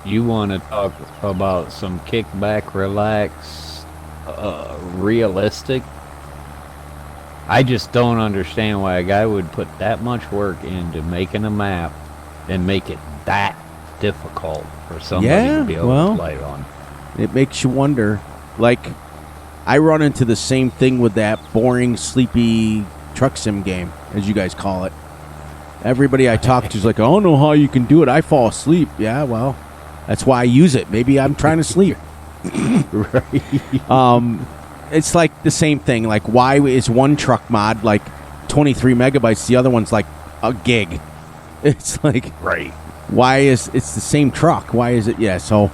[SPEAKER 2] you want to talk about some kickback, relax, realistic? I just don't understand why a guy would put that much work into making a map and make it that difficult for somebody to be able to play on.
[SPEAKER 1] It makes you wonder. Like, I run into the same thing with that boring, sleepy truck sim game, as you guys call it. Everybody I talk to is like, I don't know how you can do it. I fall asleep. Yeah, well, that's why I use it. Maybe I'm trying to sleep.
[SPEAKER 2] Right.
[SPEAKER 1] It's like the same thing. Like, why is one truck mod like 23 megabytes? The other one's like a gig. It's like,
[SPEAKER 2] Right.
[SPEAKER 1] why is it's the same truck? Why is it? Yeah, so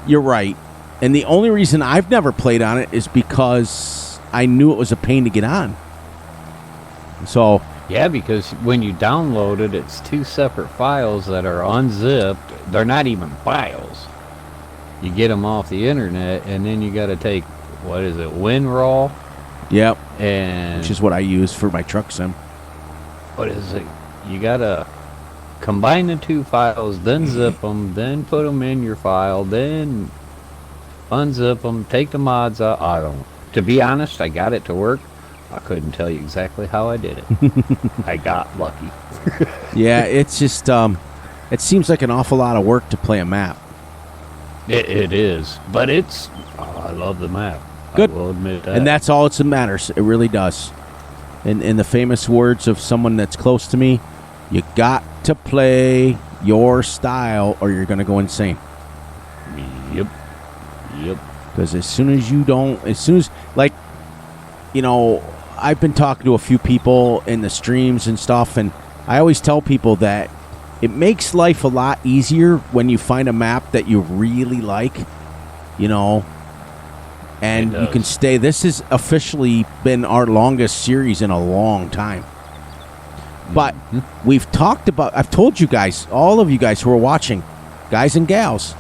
[SPEAKER 1] you're right. And the only reason I've never played on it is because I knew it was a pain to get on. So
[SPEAKER 2] Yeah, because when you download it, it's two separate files that are unzipped. They're not even files. You get them off the internet, and then you got to take, what is it, WinRAW?
[SPEAKER 1] yep,
[SPEAKER 2] And
[SPEAKER 1] which is what I use for my truck sim.
[SPEAKER 2] what is it? You got to combine the two files, then zip them, then put them in your file, then unzip them, take the mods out. I don't. To be honest, I got it to work. I couldn't tell you exactly how I did it. I got lucky.
[SPEAKER 1] Yeah, it's just It seems like an awful lot of work to play a map.
[SPEAKER 2] It is, but it's. Oh, I love the map.
[SPEAKER 1] Good.
[SPEAKER 2] I will admit that.
[SPEAKER 1] And that's all that matters. It really does. In the famous words of someone that's close to me, you got to play your style or you're going to go insane.
[SPEAKER 2] Yep.
[SPEAKER 1] Because as soon as, like, you know, I've been talking to a few people in the streams and stuff, and I always tell people that it makes life a lot easier when you find a map that you really like, you know, and you can stay. This has officially been our longest series in a long time. But we've talked about, I've told you guys, all of you guys who are watching, guys and gals,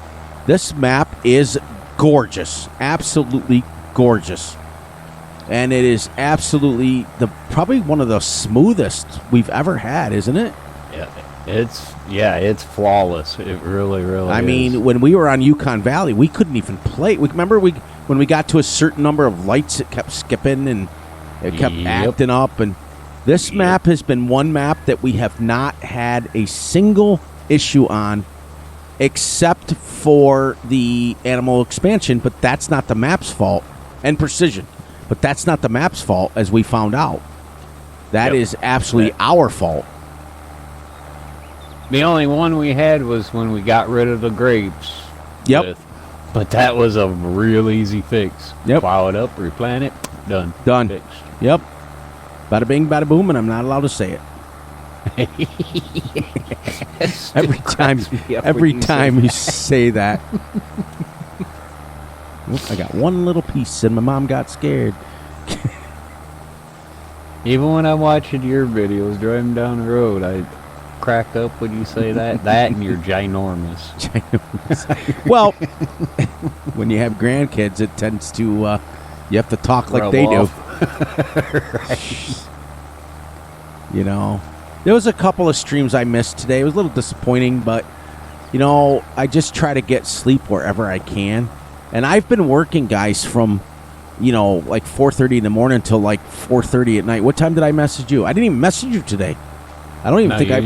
[SPEAKER 1] this map is gorgeous. Absolutely gorgeous. And it is absolutely probably one of the smoothest we've ever had, isn't it?
[SPEAKER 2] Yeah, it's flawless. It really is.
[SPEAKER 1] I mean, when we were on Yukon Valley, we couldn't even play. Remember when we got to a certain number of lights, it kept skipping and it kept acting up. And this map has been one map that we have not had a single issue on, except for the animal expansion. But that's not the map's fault, and precision. But that's not the map's fault, as we found out. That is absolutely our fault.
[SPEAKER 2] The only one we had was when we got rid of the grapes.
[SPEAKER 1] Yep.
[SPEAKER 2] But that was a real easy fix.
[SPEAKER 1] Yep.
[SPEAKER 2] Plow it up, replant it, done.
[SPEAKER 1] Fixed. Yep. Bada bing, bada boom, and I'm not allowed to say it. every time you say that. I got one little piece, and my mom got scared.
[SPEAKER 2] Even when I'm watching your videos driving down the road, I crack up when you say that. That and you're ginormous.
[SPEAKER 1] Well, when you have grandkids, it tends to you have to talk like
[SPEAKER 2] Rub
[SPEAKER 1] they
[SPEAKER 2] off.
[SPEAKER 1] do. Right. You know, there was a couple of streams I missed today. It was a little disappointing, but you know, I just try to get sleep wherever I can. And I've been working, guys, from, you know, like 4:30 in the morning until like 4:30 at night. What time did I message you? I didn't even message you today. I don't even think I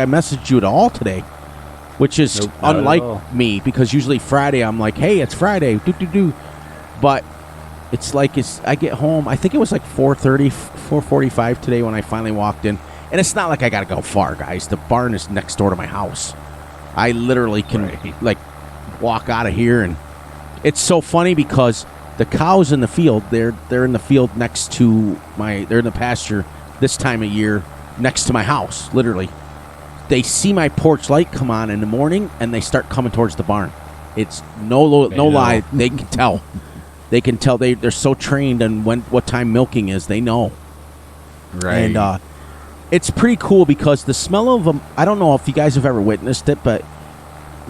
[SPEAKER 1] messaged you at all today, which is unlike me, because usually Friday I'm like, hey, it's Friday, do. But it's like I get home. I think it was like 4:30, 4:45 today when I finally walked in. And it's not like I got to go far, guys. The barn is next door to my house. I literally can like walk out of here, and it's so funny because the cows in the field, they're in the field next to they're in the pasture this time of year next to my house. Literally, they see my porch light come on in the morning and they start coming towards the barn. It's no lie, they can tell. They can tell. They're so trained on what time milking is. They know.
[SPEAKER 2] Right.
[SPEAKER 1] And it's pretty cool because the smell of them, I don't know if you guys have ever witnessed it, but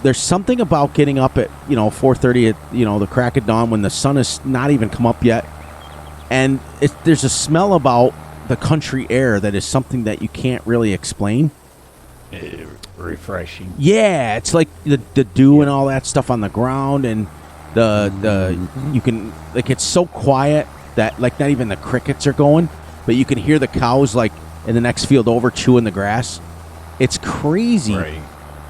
[SPEAKER 1] there's something about getting up at, 4:30 at, the crack of dawn when the sun is not even come up yet. And there's a smell about the country air that is something that you can't really explain.
[SPEAKER 2] Refreshing.
[SPEAKER 1] Yeah, it's like the dew and all that stuff on the ground, and you can, like, it's so quiet that, like, not even the crickets are going, but you can hear the cows, like, in the next field over chewing the grass. It's crazy.
[SPEAKER 2] Right.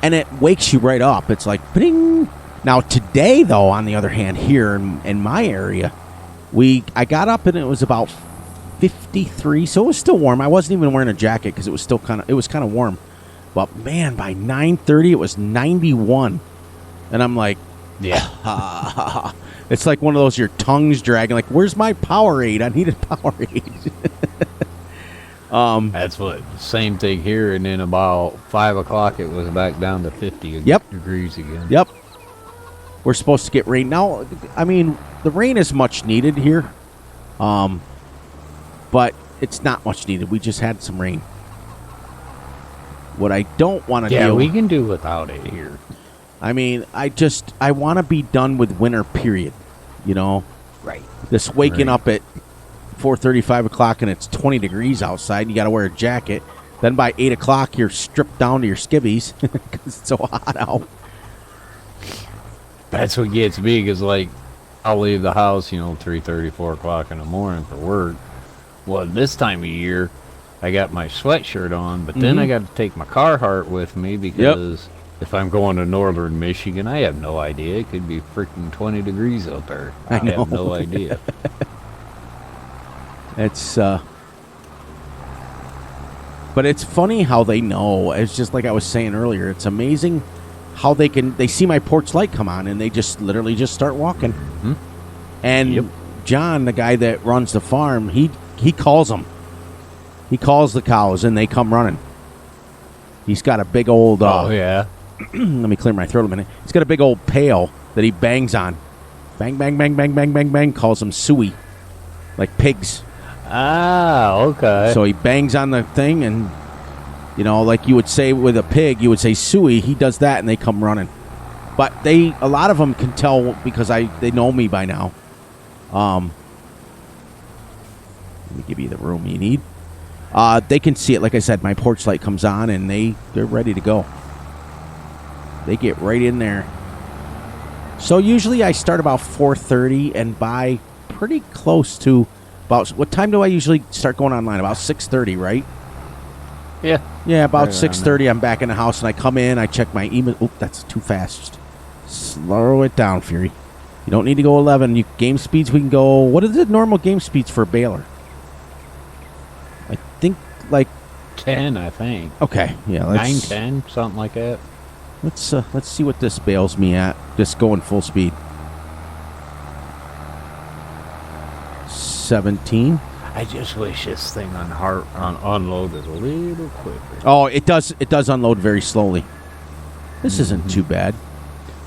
[SPEAKER 1] And it wakes you right up. It's like, bing. Now, today, though, on the other hand, here in my area, I got up and it was about 53, so it was still warm. I wasn't even wearing a jacket because it was still kind of warm. But, man, by 9:30, it was 91. And I'm like, yeah. It's like one of those, your tongue's dragging. Like, where's my Powerade? I needed Powerade.
[SPEAKER 2] That's what, same thing here, and then about 5 o'clock it was back down to 50 degrees again.
[SPEAKER 1] Yep. We're supposed to get rain. Now, I mean, the rain is much needed here, but it's not much needed. We just had some rain. What I don't want to do...
[SPEAKER 2] Yeah, we can do without it here.
[SPEAKER 1] I mean, I want to be done with winter, period.
[SPEAKER 2] Right.
[SPEAKER 1] This waking up at 4:30, 5 o'clock, and it's 20 degrees outside. You got to wear a jacket. Then by 8 o'clock, you're stripped down to your skivvies because it's so hot out.
[SPEAKER 2] That's what gets me, because, like, I'll leave the house, 3:30, 4 o'clock in the morning for work. Well, this time of year, I got my sweatshirt on, but then I got to take my Carhartt with me because if I'm going to northern Michigan, I have no idea. It could be freaking 20 degrees up there. I have no idea.
[SPEAKER 1] It's but it's funny how they know. It's just like I was saying earlier. It's amazing how they see my porch light come on and they just literally just start walking.
[SPEAKER 2] Mm-hmm.
[SPEAKER 1] And John, the guy that runs the farm, he calls them. He calls the cows and they come running. He's got a big old
[SPEAKER 2] yeah.
[SPEAKER 1] let me clear my throat a minute. He's got a big old pail that he bangs on. Bang, bang, bang, bang, bang, bang, bang. Calls them suey. Like pigs.
[SPEAKER 2] Ah, okay.
[SPEAKER 1] So he bangs on the thing and, you know, like you would say with a pig, you would say suey. He does that and they come running. But a lot of them can tell because they know me by now. Let me give you the room you need. They can see it. Like I said, my porch light comes on and they're ready to go. They get right in there. So usually I start about 4:30 and by pretty close to about, what time do I usually start going online? About 6:30, right?
[SPEAKER 2] Yeah.
[SPEAKER 1] Yeah, about 6:30 I'm back in the house and I come in, I check my email. Oop, that's too fast. Slow it down, Fury. You don't need to go 11. Game speeds, we can go, what is the normal game speeds for a baler? I think like
[SPEAKER 2] 10, I think.
[SPEAKER 1] Okay, yeah,
[SPEAKER 2] 9, 10, something like that.
[SPEAKER 1] Let's see what this bails me at. Just going full speed. 17.
[SPEAKER 2] I just wish this thing unloaded a little quicker.
[SPEAKER 1] Oh, it does unload very slowly. This isn't too bad.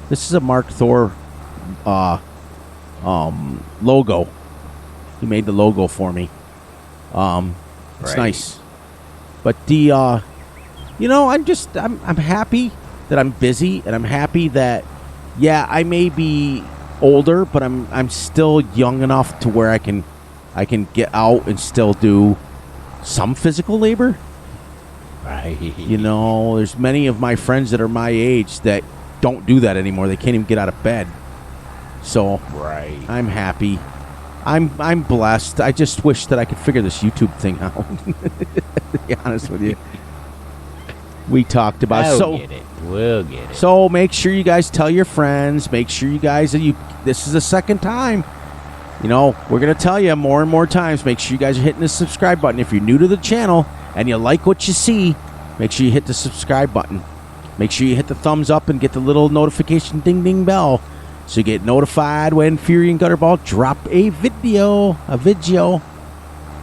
[SPEAKER 1] This is a Mark Thor logo. He made the logo for me. It's nice. But the you know, I'm happy that I'm busy and I'm happy that I may be older, but I'm still young enough to where I can get out and still do some physical labor.
[SPEAKER 2] Right.
[SPEAKER 1] You know, there's many of my friends that are my age that don't do that anymore. They can't even get out of bed. So I'm happy. I'm blessed. I just wish that I could figure this YouTube thing out. To be honest with you. We talked about
[SPEAKER 2] We'll get it.
[SPEAKER 1] So make sure you guys tell your friends. Make sure you guys this is the second time. You know, we're going to tell you more and more times. Make sure you guys are hitting the subscribe button. If you're new to the channel and you like what you see, make sure you hit the subscribe button. Make sure you hit the thumbs up and get the little notification ding ding bell so you get notified when Fury and Gutterball drop a video.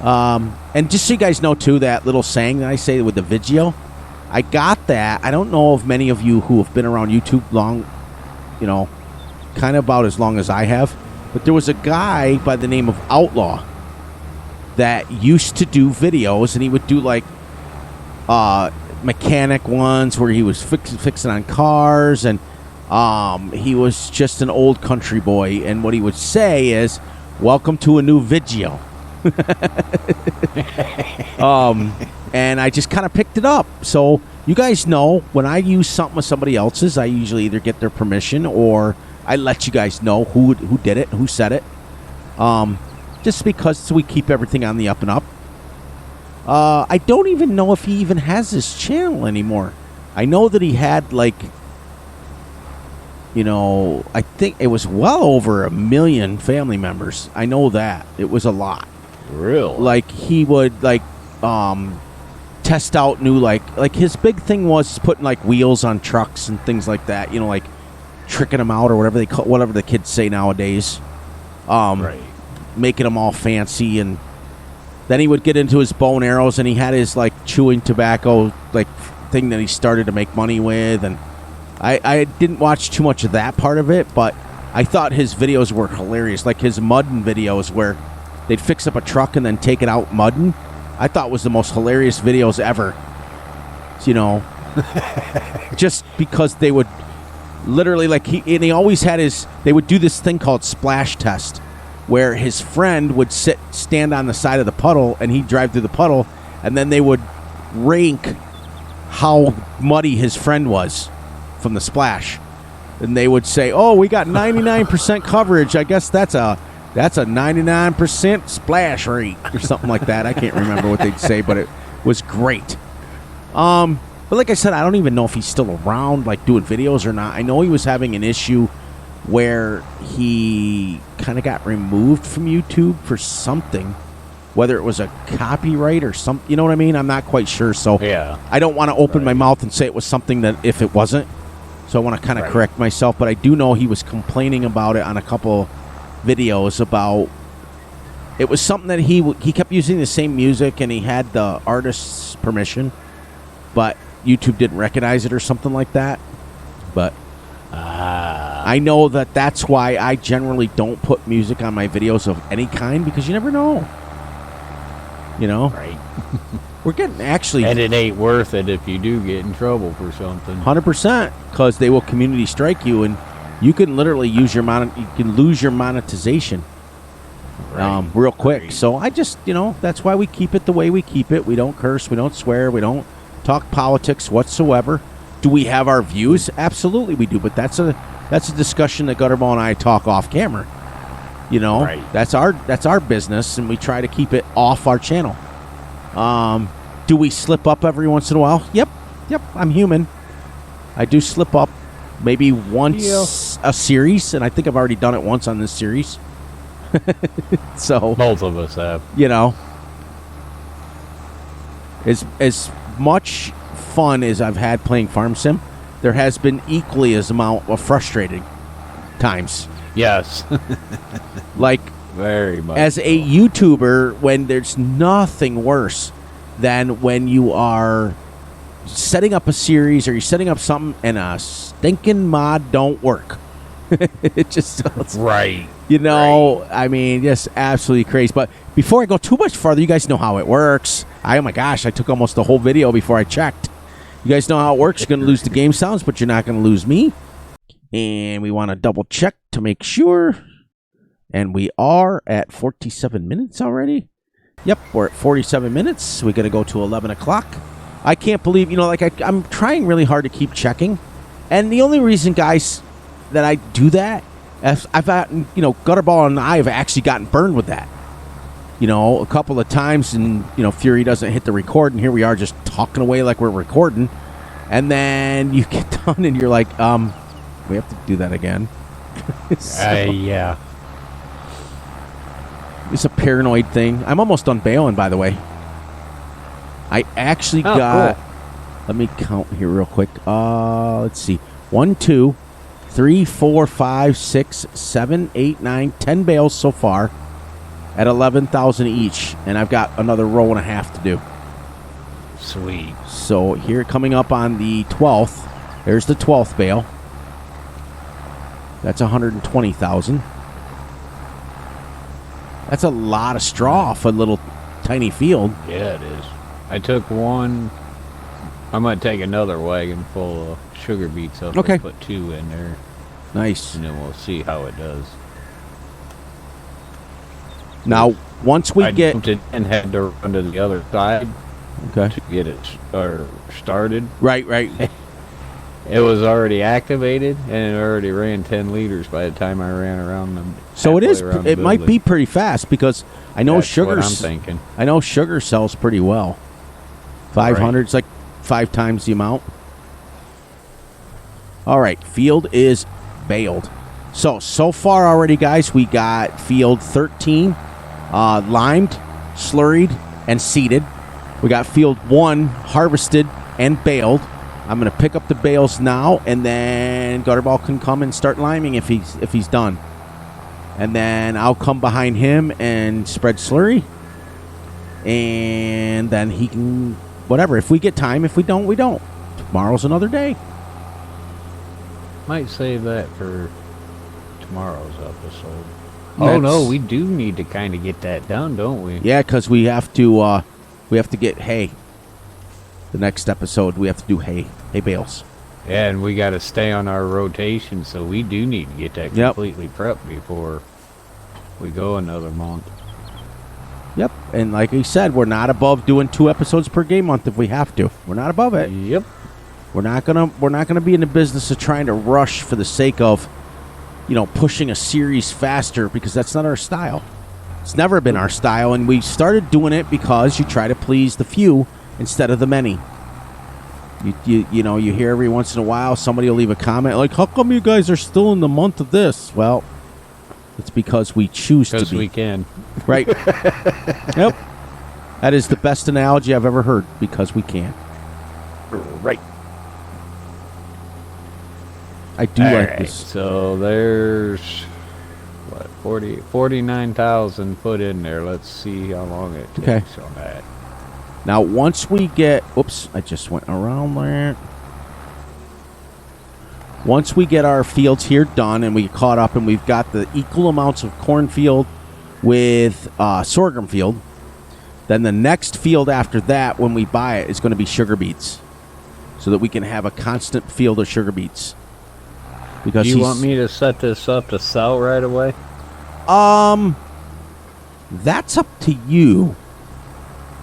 [SPEAKER 1] And just so you guys know, too, that little saying that I say with the video, I got that. I don't know if many of you who have been around YouTube long, you know, kind of about as long as I have, but there was a guy by the name of Outlaw that used to do videos, and he would do like mechanic ones where he was fixing on cars, and he was just an old country boy, and what he would say is, "Welcome to a new video." And I just kind of picked it up. So you guys know when I use something with somebody else's, I usually either get their permission or I let you guys know who did it, who said it. Just because so we keep everything on the up and up. I don't even know if he even has this channel anymore. I know that he had like, you know, I think it was well over 1 million family members. I know that. It was a lot.
[SPEAKER 2] Real.
[SPEAKER 1] Like he would like test out new like his big thing was putting like wheels on trucks and things like that, you know, like tricking them out or whatever the kids say nowadays. Making them all fancy, and then he would get into his bow and arrows, and he had his like chewing tobacco like thing that he started to make money with, and I didn't watch too much of that part of it, but I thought his videos were hilarious, like his mudding videos where they'd fix up a truck and then take it out mudding. I thought was the most hilarious videos ever. You know, just because they would literally like he always had they would do this thing called splash test, where his friend would stand on the side of the puddle and he'd drive through the puddle, and then they would rank how muddy his friend was from the splash, and they would say, "Oh, we got 99% coverage. I guess that's a 99% splash rate," or something like that. I can't remember what they'd say, but was great. But like I said, I don't even know if he's still around, like doing videos or not. I know he was having an issue where he kind of got removed from YouTube for something, whether it was a copyright or something. You know what I mean? I'm not quite sure. So
[SPEAKER 2] Yeah.
[SPEAKER 1] I don't want to open my mouth and say it was something that if it wasn't. So I want to kind of correct myself. But I do know he was complaining about it on a couple videos about it was something that he kept using the same music and he had the artist's permission, but YouTube didn't recognize it or something like that. But I know that's why I generally don't put music on my videos of any kind, because you never know. You know?
[SPEAKER 2] Right.
[SPEAKER 1] We're getting actually...
[SPEAKER 2] And it ain't worth it if you do get in trouble for something.
[SPEAKER 1] 100%, because they will community strike you, and you can literally use you can lose your monetization real quick. Right. So I just, that's why we keep it the way we keep it. We don't curse, we don't swear, we don't talk politics whatsoever. Do we have our views? Absolutely we do, but that's a discussion that Gutterball and I talk off camera. That's our business, and we try to keep it off our channel. Do we slip up every once in a while? Yep, I'm human. I do slip up maybe once a series, and I think I've already done it once on this series. So
[SPEAKER 2] both of us have.
[SPEAKER 1] As much fun as I've had playing Farm Sim, there has been equally as amount of frustrating times.
[SPEAKER 2] Yes.
[SPEAKER 1] Like,
[SPEAKER 2] very much.
[SPEAKER 1] As a YouTuber, when there's nothing worse than when you are setting up a series or you're setting up something and a stinking mod don't work. It just sounds...
[SPEAKER 2] Right.
[SPEAKER 1] I mean, just absolutely crazy. But before I go too much farther, you guys know how it works. Oh my gosh, I took almost the whole video before I checked. You guys know how it works. You're going to lose the game sounds, but you're not going to lose me. And we want to double check to make sure. And we are at 47 minutes already. Yep, we're at 47 minutes. We're going to go to 11 o'clock. I can't believe, I'm trying really hard to keep checking. And the only reason, guys, that I do that, I've gotten, Gutterball and I have actually gotten burned with that. A couple of times, and, Fury doesn't hit the record, and here we are just talking away like we're recording. And then you get done, and you're like, we have to do that again.
[SPEAKER 2] Yeah.
[SPEAKER 1] It's a paranoid thing. I'm almost done bailing, by the way. I actually got... Cool. Let me count here real quick. Let's see. 1, 2, 3, 4, 5, 6, 7, 8, 9, 10 bales so far at 11,000 each. And I've got another row and a half to do.
[SPEAKER 2] Sweet.
[SPEAKER 1] So here, coming up on the 12th, there's the 12th bale. That's 120,000. That's a lot of straw off a little tiny field.
[SPEAKER 2] Yeah, it is. I took one. I might take another wagon full of sugar beets up.
[SPEAKER 1] Okay.
[SPEAKER 2] And put 2 in there.
[SPEAKER 1] Nice.
[SPEAKER 2] And then we'll see how it does.
[SPEAKER 1] Now, once we get...
[SPEAKER 2] dumped it and had to run to the other side.
[SPEAKER 1] Okay.
[SPEAKER 2] To get it started.
[SPEAKER 1] Right.
[SPEAKER 2] It was already activated, and it already ran 10 liters by the time I ran around them.
[SPEAKER 1] So it might be pretty fast, because I know sugar.
[SPEAKER 2] That's what I'm thinking.
[SPEAKER 1] I know sugar sells pretty well. 500 is like 5 times the amount. All right, field is baled. So far already, guys, we got field 13 limed, slurried, and seeded. We got field 1 harvested and baled. I'm going to pick up the bales now, and then Gutterball can come and start liming if he's done. And then I'll come behind him and spread slurry. And then he can, whatever. If we get time, if we don't, we don't. Tomorrow's another day.
[SPEAKER 2] Might save that for tomorrow's episode. Oh, no, we do need to kind of get that done, don't we?
[SPEAKER 1] Yeah, because we have to get hay. The next episode, we have to do hay bales.
[SPEAKER 2] Yeah, and we got to stay on our rotation, so we do need to get that completely prepped before we go another month.
[SPEAKER 1] Yep, and like I said, we're not above doing 2 episodes per game month if we have to. We're not above it.
[SPEAKER 2] Yep.
[SPEAKER 1] We're not gonna be in the business of trying to rush for the sake of, pushing a series faster, because that's not our style. It's never been our style, and we started doing it because you try to please the few instead of the many. You know, you hear every once in a while somebody will leave a comment like, how come you guys are still in the month of this? Well, it's because we choose to be.
[SPEAKER 2] Because we can.
[SPEAKER 1] Right. Yep. That is the best analogy I've ever heard, because we can. Right. I do like this.
[SPEAKER 2] So there's, what, 49,000 put in there. Let's see how long it takes on that.
[SPEAKER 1] Now, once we get... Oops, I just went around there. Once we get our fields here done and we get caught up and we've got the equal amounts of cornfield with sorghum field, then the next field after that, when we buy it, is going to be sugar beets, so that we can have a constant field of sugar beets. Because
[SPEAKER 2] you want me to set this up to sell right away?
[SPEAKER 1] That's up to you.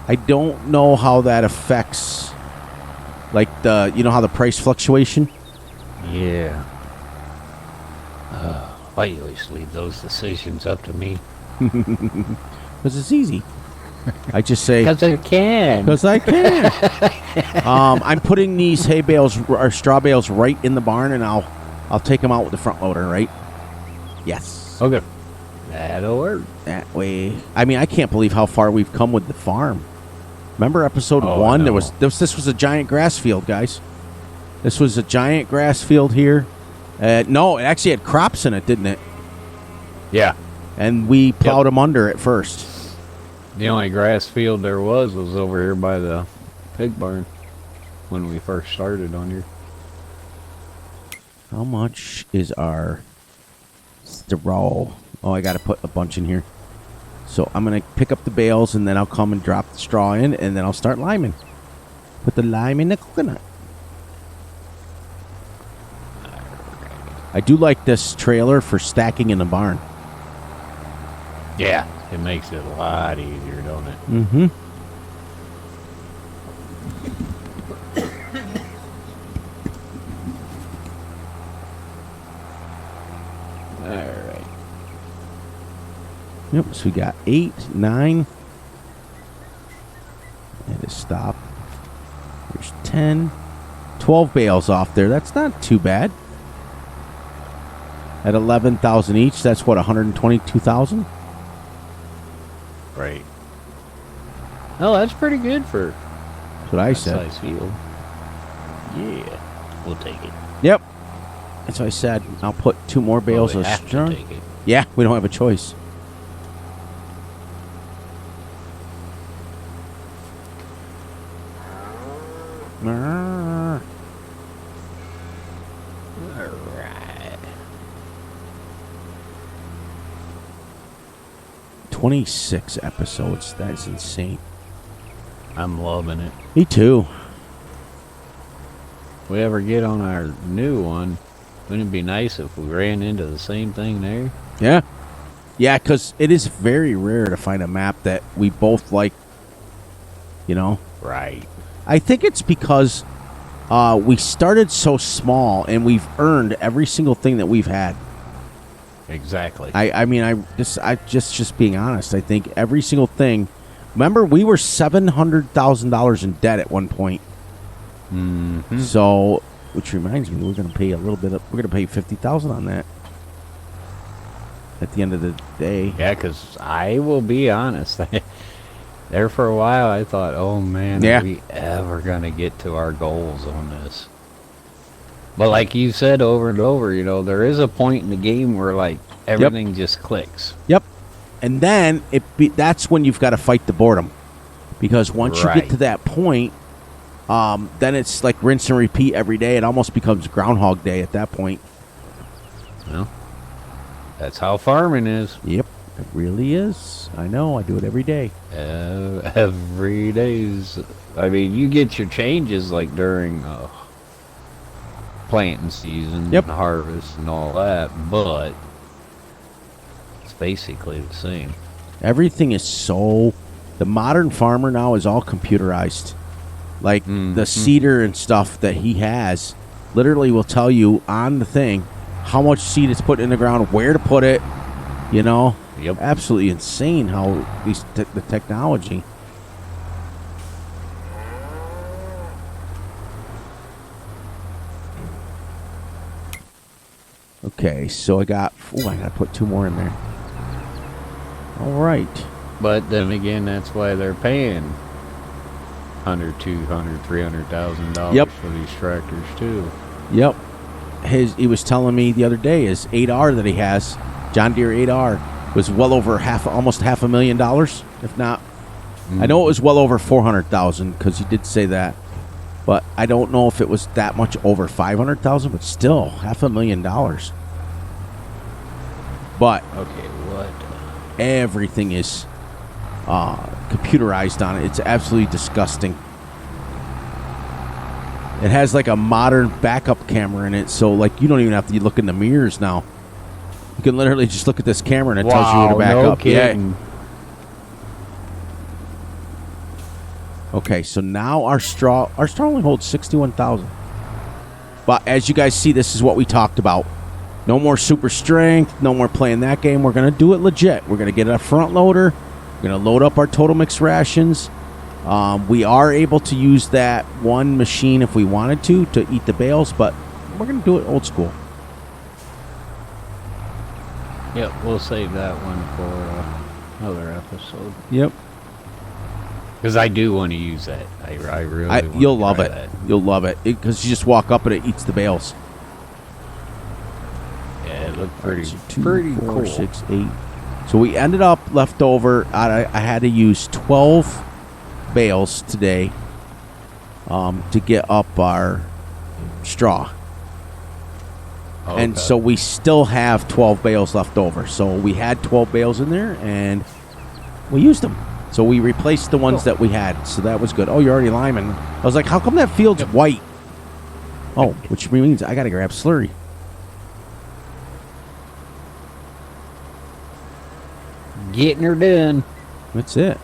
[SPEAKER 1] I don't know how that affects, like, you know how the price fluctuation?
[SPEAKER 2] Yeah. I always leave those decisions up to me.
[SPEAKER 1] Because it's easy. I just say...
[SPEAKER 2] Because I can.
[SPEAKER 1] Because I can. I'm putting these hay bales, or straw bales, right in the barn, and I'll take them out with the front loader, right? Yes.
[SPEAKER 2] Okay. That'll work.
[SPEAKER 1] That way. I mean, I can't believe how far we've come with the farm. Remember episode 1? This was a giant grass field, guys. This was a giant grass field here. No, it actually had crops in it, didn't it?
[SPEAKER 2] Yeah.
[SPEAKER 1] And we plowed them under at first.
[SPEAKER 2] The only grass field there was over here by the pig barn when we first started on here.
[SPEAKER 1] How much is our straw? Oh, I got to put a bunch in here. So I'm going to pick up the bales, and then I'll come and drop the straw in, and then I'll start liming. Put the lime in the coconut. I do like this trailer for stacking in the barn.
[SPEAKER 2] Yeah, it makes it a lot easier, don't it?
[SPEAKER 1] Mm-hmm.
[SPEAKER 2] Alright.
[SPEAKER 1] Yep, so we got 8, 9. And a stop. There's 10. 12 bales off there. That's not too bad. At 11,000 each, that's what, 122,000?
[SPEAKER 2] Right. Oh, that's pretty good for
[SPEAKER 1] That's what I said.
[SPEAKER 2] size field. Yeah, we'll take it.
[SPEAKER 1] Yep. That's what I said. I'll put 2 more bales
[SPEAKER 2] we
[SPEAKER 1] of
[SPEAKER 2] have
[SPEAKER 1] straw.
[SPEAKER 2] to take it.
[SPEAKER 1] Yeah, we don't have a choice.
[SPEAKER 2] Alright.
[SPEAKER 1] 26 episodes. That's insane.
[SPEAKER 2] I'm loving it.
[SPEAKER 1] Me too.
[SPEAKER 2] If we ever get on our new one, wouldn't it be nice if we ran into the same thing there?
[SPEAKER 1] Yeah. Yeah, because it is very rare to find a map that we both like, you know?
[SPEAKER 2] Right.
[SPEAKER 1] I think it's because we started so small and we've earned every single thing that we've had.
[SPEAKER 2] Exactly.
[SPEAKER 1] I mean, just being honest, I think every single thing. Remember, we were $700,000 in debt at one point.
[SPEAKER 2] Mm-hmm.
[SPEAKER 1] So, which reminds me, we're going to pay a little bit. We're going to pay $50,000 on that at the end of the day.
[SPEAKER 2] Yeah, because I will be honest. There for a while, I thought, oh man,
[SPEAKER 1] Yeah.
[SPEAKER 2] are we ever going to get to our goals on this? But like you said over and over, you know, there is a point in the game where like everything just clicks.
[SPEAKER 1] Yep. And then that's when you've got to fight the boredom. Because once you get to that point, then it's like rinse and repeat every day. It almost becomes Groundhog Day at that point.
[SPEAKER 2] Well, that's how farming is.
[SPEAKER 1] Yep, it really is. I know. I do it every day.
[SPEAKER 2] Every day's. I mean, you get your changes like during planting season
[SPEAKER 1] Yep.
[SPEAKER 2] and harvest and all that, but it's basically the same.
[SPEAKER 1] Everything is so... The modern farmer now is all computerized. Like, the seeder and stuff that he has literally will tell you on the thing how much seed it's put in the ground, where to put it, you know?
[SPEAKER 2] Yep.
[SPEAKER 1] Absolutely insane how the technology. Okay, so I got to put 2 more in there. All right.
[SPEAKER 2] But then again, that's why they're paying $100, $200, $300,000
[SPEAKER 1] Yep.
[SPEAKER 2] for these tractors too.
[SPEAKER 1] Yep. He was telling me the other day his 8R that he has, John Deere 8R, was well over almost $500,000, if not. I know it was well over 400,000 because he did say that, but I don't know if it was that much over 500,000, but still $500,000. But
[SPEAKER 2] Okay, what?
[SPEAKER 1] everything is computerized on it. It's absolutely disgusting. It has like a modern backup camera in it, so like you don't even have to look in the mirrors now. You can literally just look at this camera and it tells you where to back
[SPEAKER 2] no
[SPEAKER 1] up.
[SPEAKER 2] kidding.
[SPEAKER 1] Yeah. Okay, so now our straw only holds 61,000. But as you guys see, this is what we talked about. No more super strength, no more playing that game. We're going to do it legit. We're going to get a front loader. We're going to load up our total mix rations. We are able to use that one machine if we wanted to eat the bales, but we're going to do it old school.
[SPEAKER 2] Yep, we'll save that one for another episode.
[SPEAKER 1] Yep.
[SPEAKER 2] Because I do want to use that. I really want
[SPEAKER 1] You'll
[SPEAKER 2] to
[SPEAKER 1] love
[SPEAKER 2] try
[SPEAKER 1] it.
[SPEAKER 2] that.
[SPEAKER 1] You'll love it. Because you just walk up and it eats the bales.
[SPEAKER 2] Yeah, it looked pretty,
[SPEAKER 1] So 2,
[SPEAKER 2] pretty
[SPEAKER 1] 4,
[SPEAKER 2] cool.
[SPEAKER 1] 6, 8. So we ended up left over. I had to use 12 bales today to get up our straw.
[SPEAKER 2] Okay.
[SPEAKER 1] And so we still have 12 bales left over. So we had 12 bales in there, and we used them. So we replaced the ones that we had. So that was good. Oh, you're already liming. I was like, how come that field's white? Oh, which means I got to grab slurry.
[SPEAKER 2] Getting her done.
[SPEAKER 1] That's it.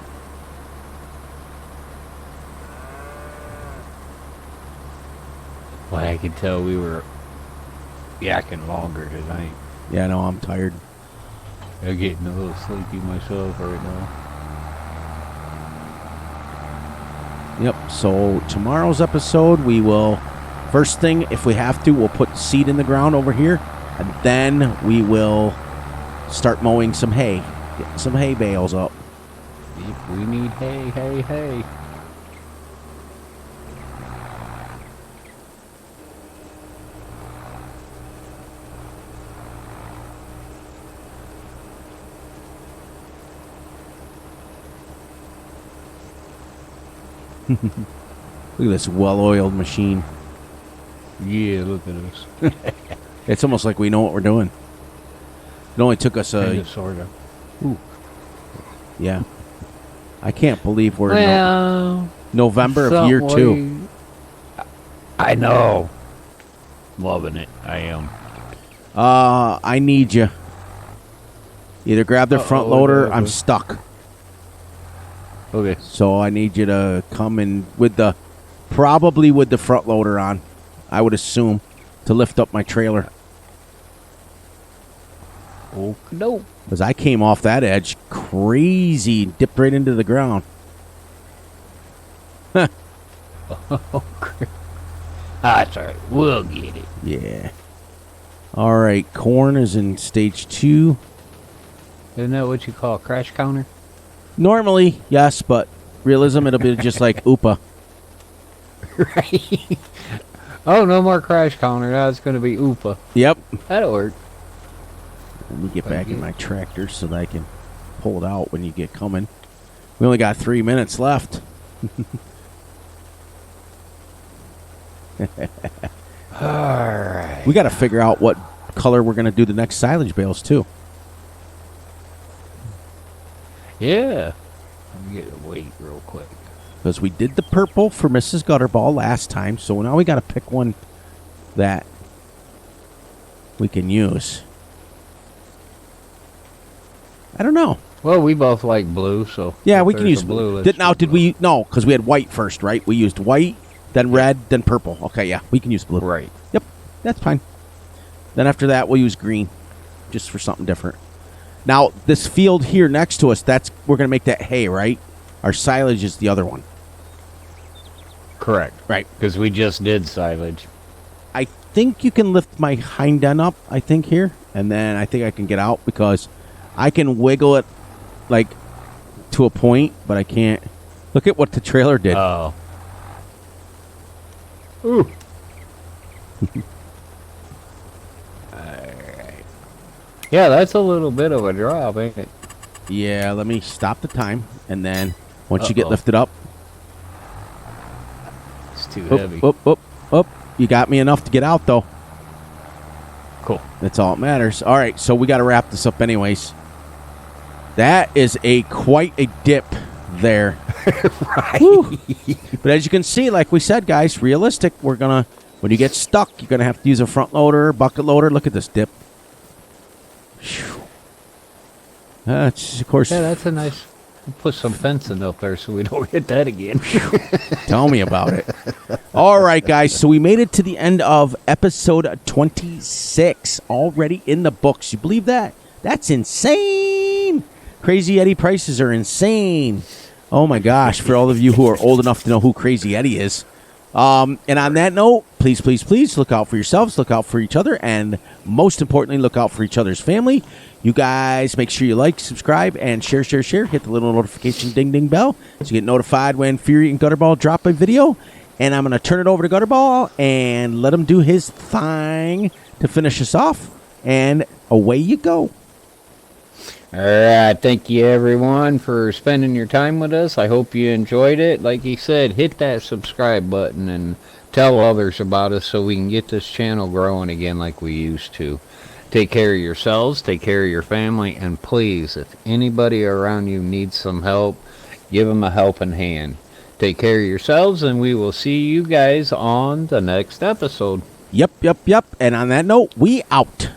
[SPEAKER 2] Well, I could tell we were yakking longer tonight.
[SPEAKER 1] Yeah, no, I'm tired.
[SPEAKER 2] I'm getting a little sleepy myself right now.
[SPEAKER 1] Yep. So tomorrow's episode, we will, first thing, if we have to, we'll put seed in the ground over here, and then we will start mowing some hay. Get some hay bales up.
[SPEAKER 2] If we need hay, hay, hay.
[SPEAKER 1] Look at this well-oiled machine.
[SPEAKER 2] Yeah, look at us.
[SPEAKER 1] It's almost like we know what we're doing. It only took us
[SPEAKER 2] Kind of, sort of.
[SPEAKER 1] Ooh. Yeah. I can't believe we're
[SPEAKER 2] Well,
[SPEAKER 1] November of year 2.
[SPEAKER 2] I know. Loving it. I am.
[SPEAKER 1] I need you. Either grab the front loader. I'm stuck.
[SPEAKER 2] Okay.
[SPEAKER 1] So I need you to come in probably with the front loader on, I would assume, to lift up my trailer.
[SPEAKER 2] Oh, no.
[SPEAKER 1] Because I came off that edge crazy, dipped right into the ground.
[SPEAKER 2] Oh, crap. That's all right. We'll get it.
[SPEAKER 1] Yeah. All right, corn is in stage 2.
[SPEAKER 2] Isn't that what you call a crash counter?
[SPEAKER 1] Normally, yes, but realism, it'll be just like Oopa.
[SPEAKER 2] Right. Oh, no more crash counter. Now it's going to be Oopa.
[SPEAKER 1] Yep.
[SPEAKER 2] That'll work.
[SPEAKER 1] Let me get back in my tractor so that I can pull it out when you get coming. We only got 3 minutes left.
[SPEAKER 2] All right.
[SPEAKER 1] We got to figure out what color we're going to do the next silage bales, too.
[SPEAKER 2] Yeah. Let me get a weight real quick.
[SPEAKER 1] Because we did the purple for Mrs. Gutterball last time, so now we got to pick one that we can use. I don't know.
[SPEAKER 2] Well, we both like blue, so
[SPEAKER 1] Yeah,
[SPEAKER 2] if
[SPEAKER 1] we can
[SPEAKER 2] there's
[SPEAKER 1] use
[SPEAKER 2] a blue.
[SPEAKER 1] Did we? No, because we had white first, right? We used white, then red, then purple. Okay, yeah, we can use blue.
[SPEAKER 2] Right.
[SPEAKER 1] Yep, that's fine. Then after that, we'll use green, just for something different. Now, this field here next to us, we're going to make that hay, right? Our silage is the other one.
[SPEAKER 2] Correct.
[SPEAKER 1] Right.
[SPEAKER 2] Because we just did silage.
[SPEAKER 1] I think you can lift my hind end up, I think, here. And then I think I can get out because I can wiggle it, like, to a point, but I can't. Look at what the trailer did.
[SPEAKER 2] Oh. Ooh. Alright. Yeah, that's a little bit of a drop, ain't it?
[SPEAKER 1] Yeah, let me stop the time. And then once you get lifted up.
[SPEAKER 2] It's too heavy.
[SPEAKER 1] You got me enough to get out, though.
[SPEAKER 2] Cool.
[SPEAKER 1] That's all that matters. All right, so we got to wrap this up anyways. That is quite a dip there.
[SPEAKER 2] Right.
[SPEAKER 1] Woo. But as you can see, like we said, guys, realistic. We're going to, when you get stuck, you're going to have to use a front loader, bucket loader. Look at this dip. That's, of course.
[SPEAKER 2] Yeah, that's a nice. Put some fencing up there so we don't hit that again.
[SPEAKER 1] Tell me about it. All right, guys. So we made it to the end of episode 26 already in the books. You believe that? That's insane. Crazy Eddie prices are insane. Oh, my gosh. For all of you who are old enough to know who Crazy Eddie is. And on that note, please, please, please look out for yourselves, look out for each other, and most importantly, look out for each other's family. You guys make sure you like, subscribe, and share. Hit the little notification ding bell so you get notified when Fury and Gutterball drop a video. And I'm going to turn it over to Gutterball and let him do his thing to finish us off. And away you go.
[SPEAKER 2] All right, thank you everyone for spending your time with us. I hope you enjoyed it. Like he said, hit that subscribe button and tell others about us so we can get this channel growing again like we used to. Take care of yourselves, take care of your family, and please, if anybody around you needs some help, give them a helping hand. Take care of yourselves, and we will see you guys on the next episode.
[SPEAKER 1] Yep. And on that note, we out.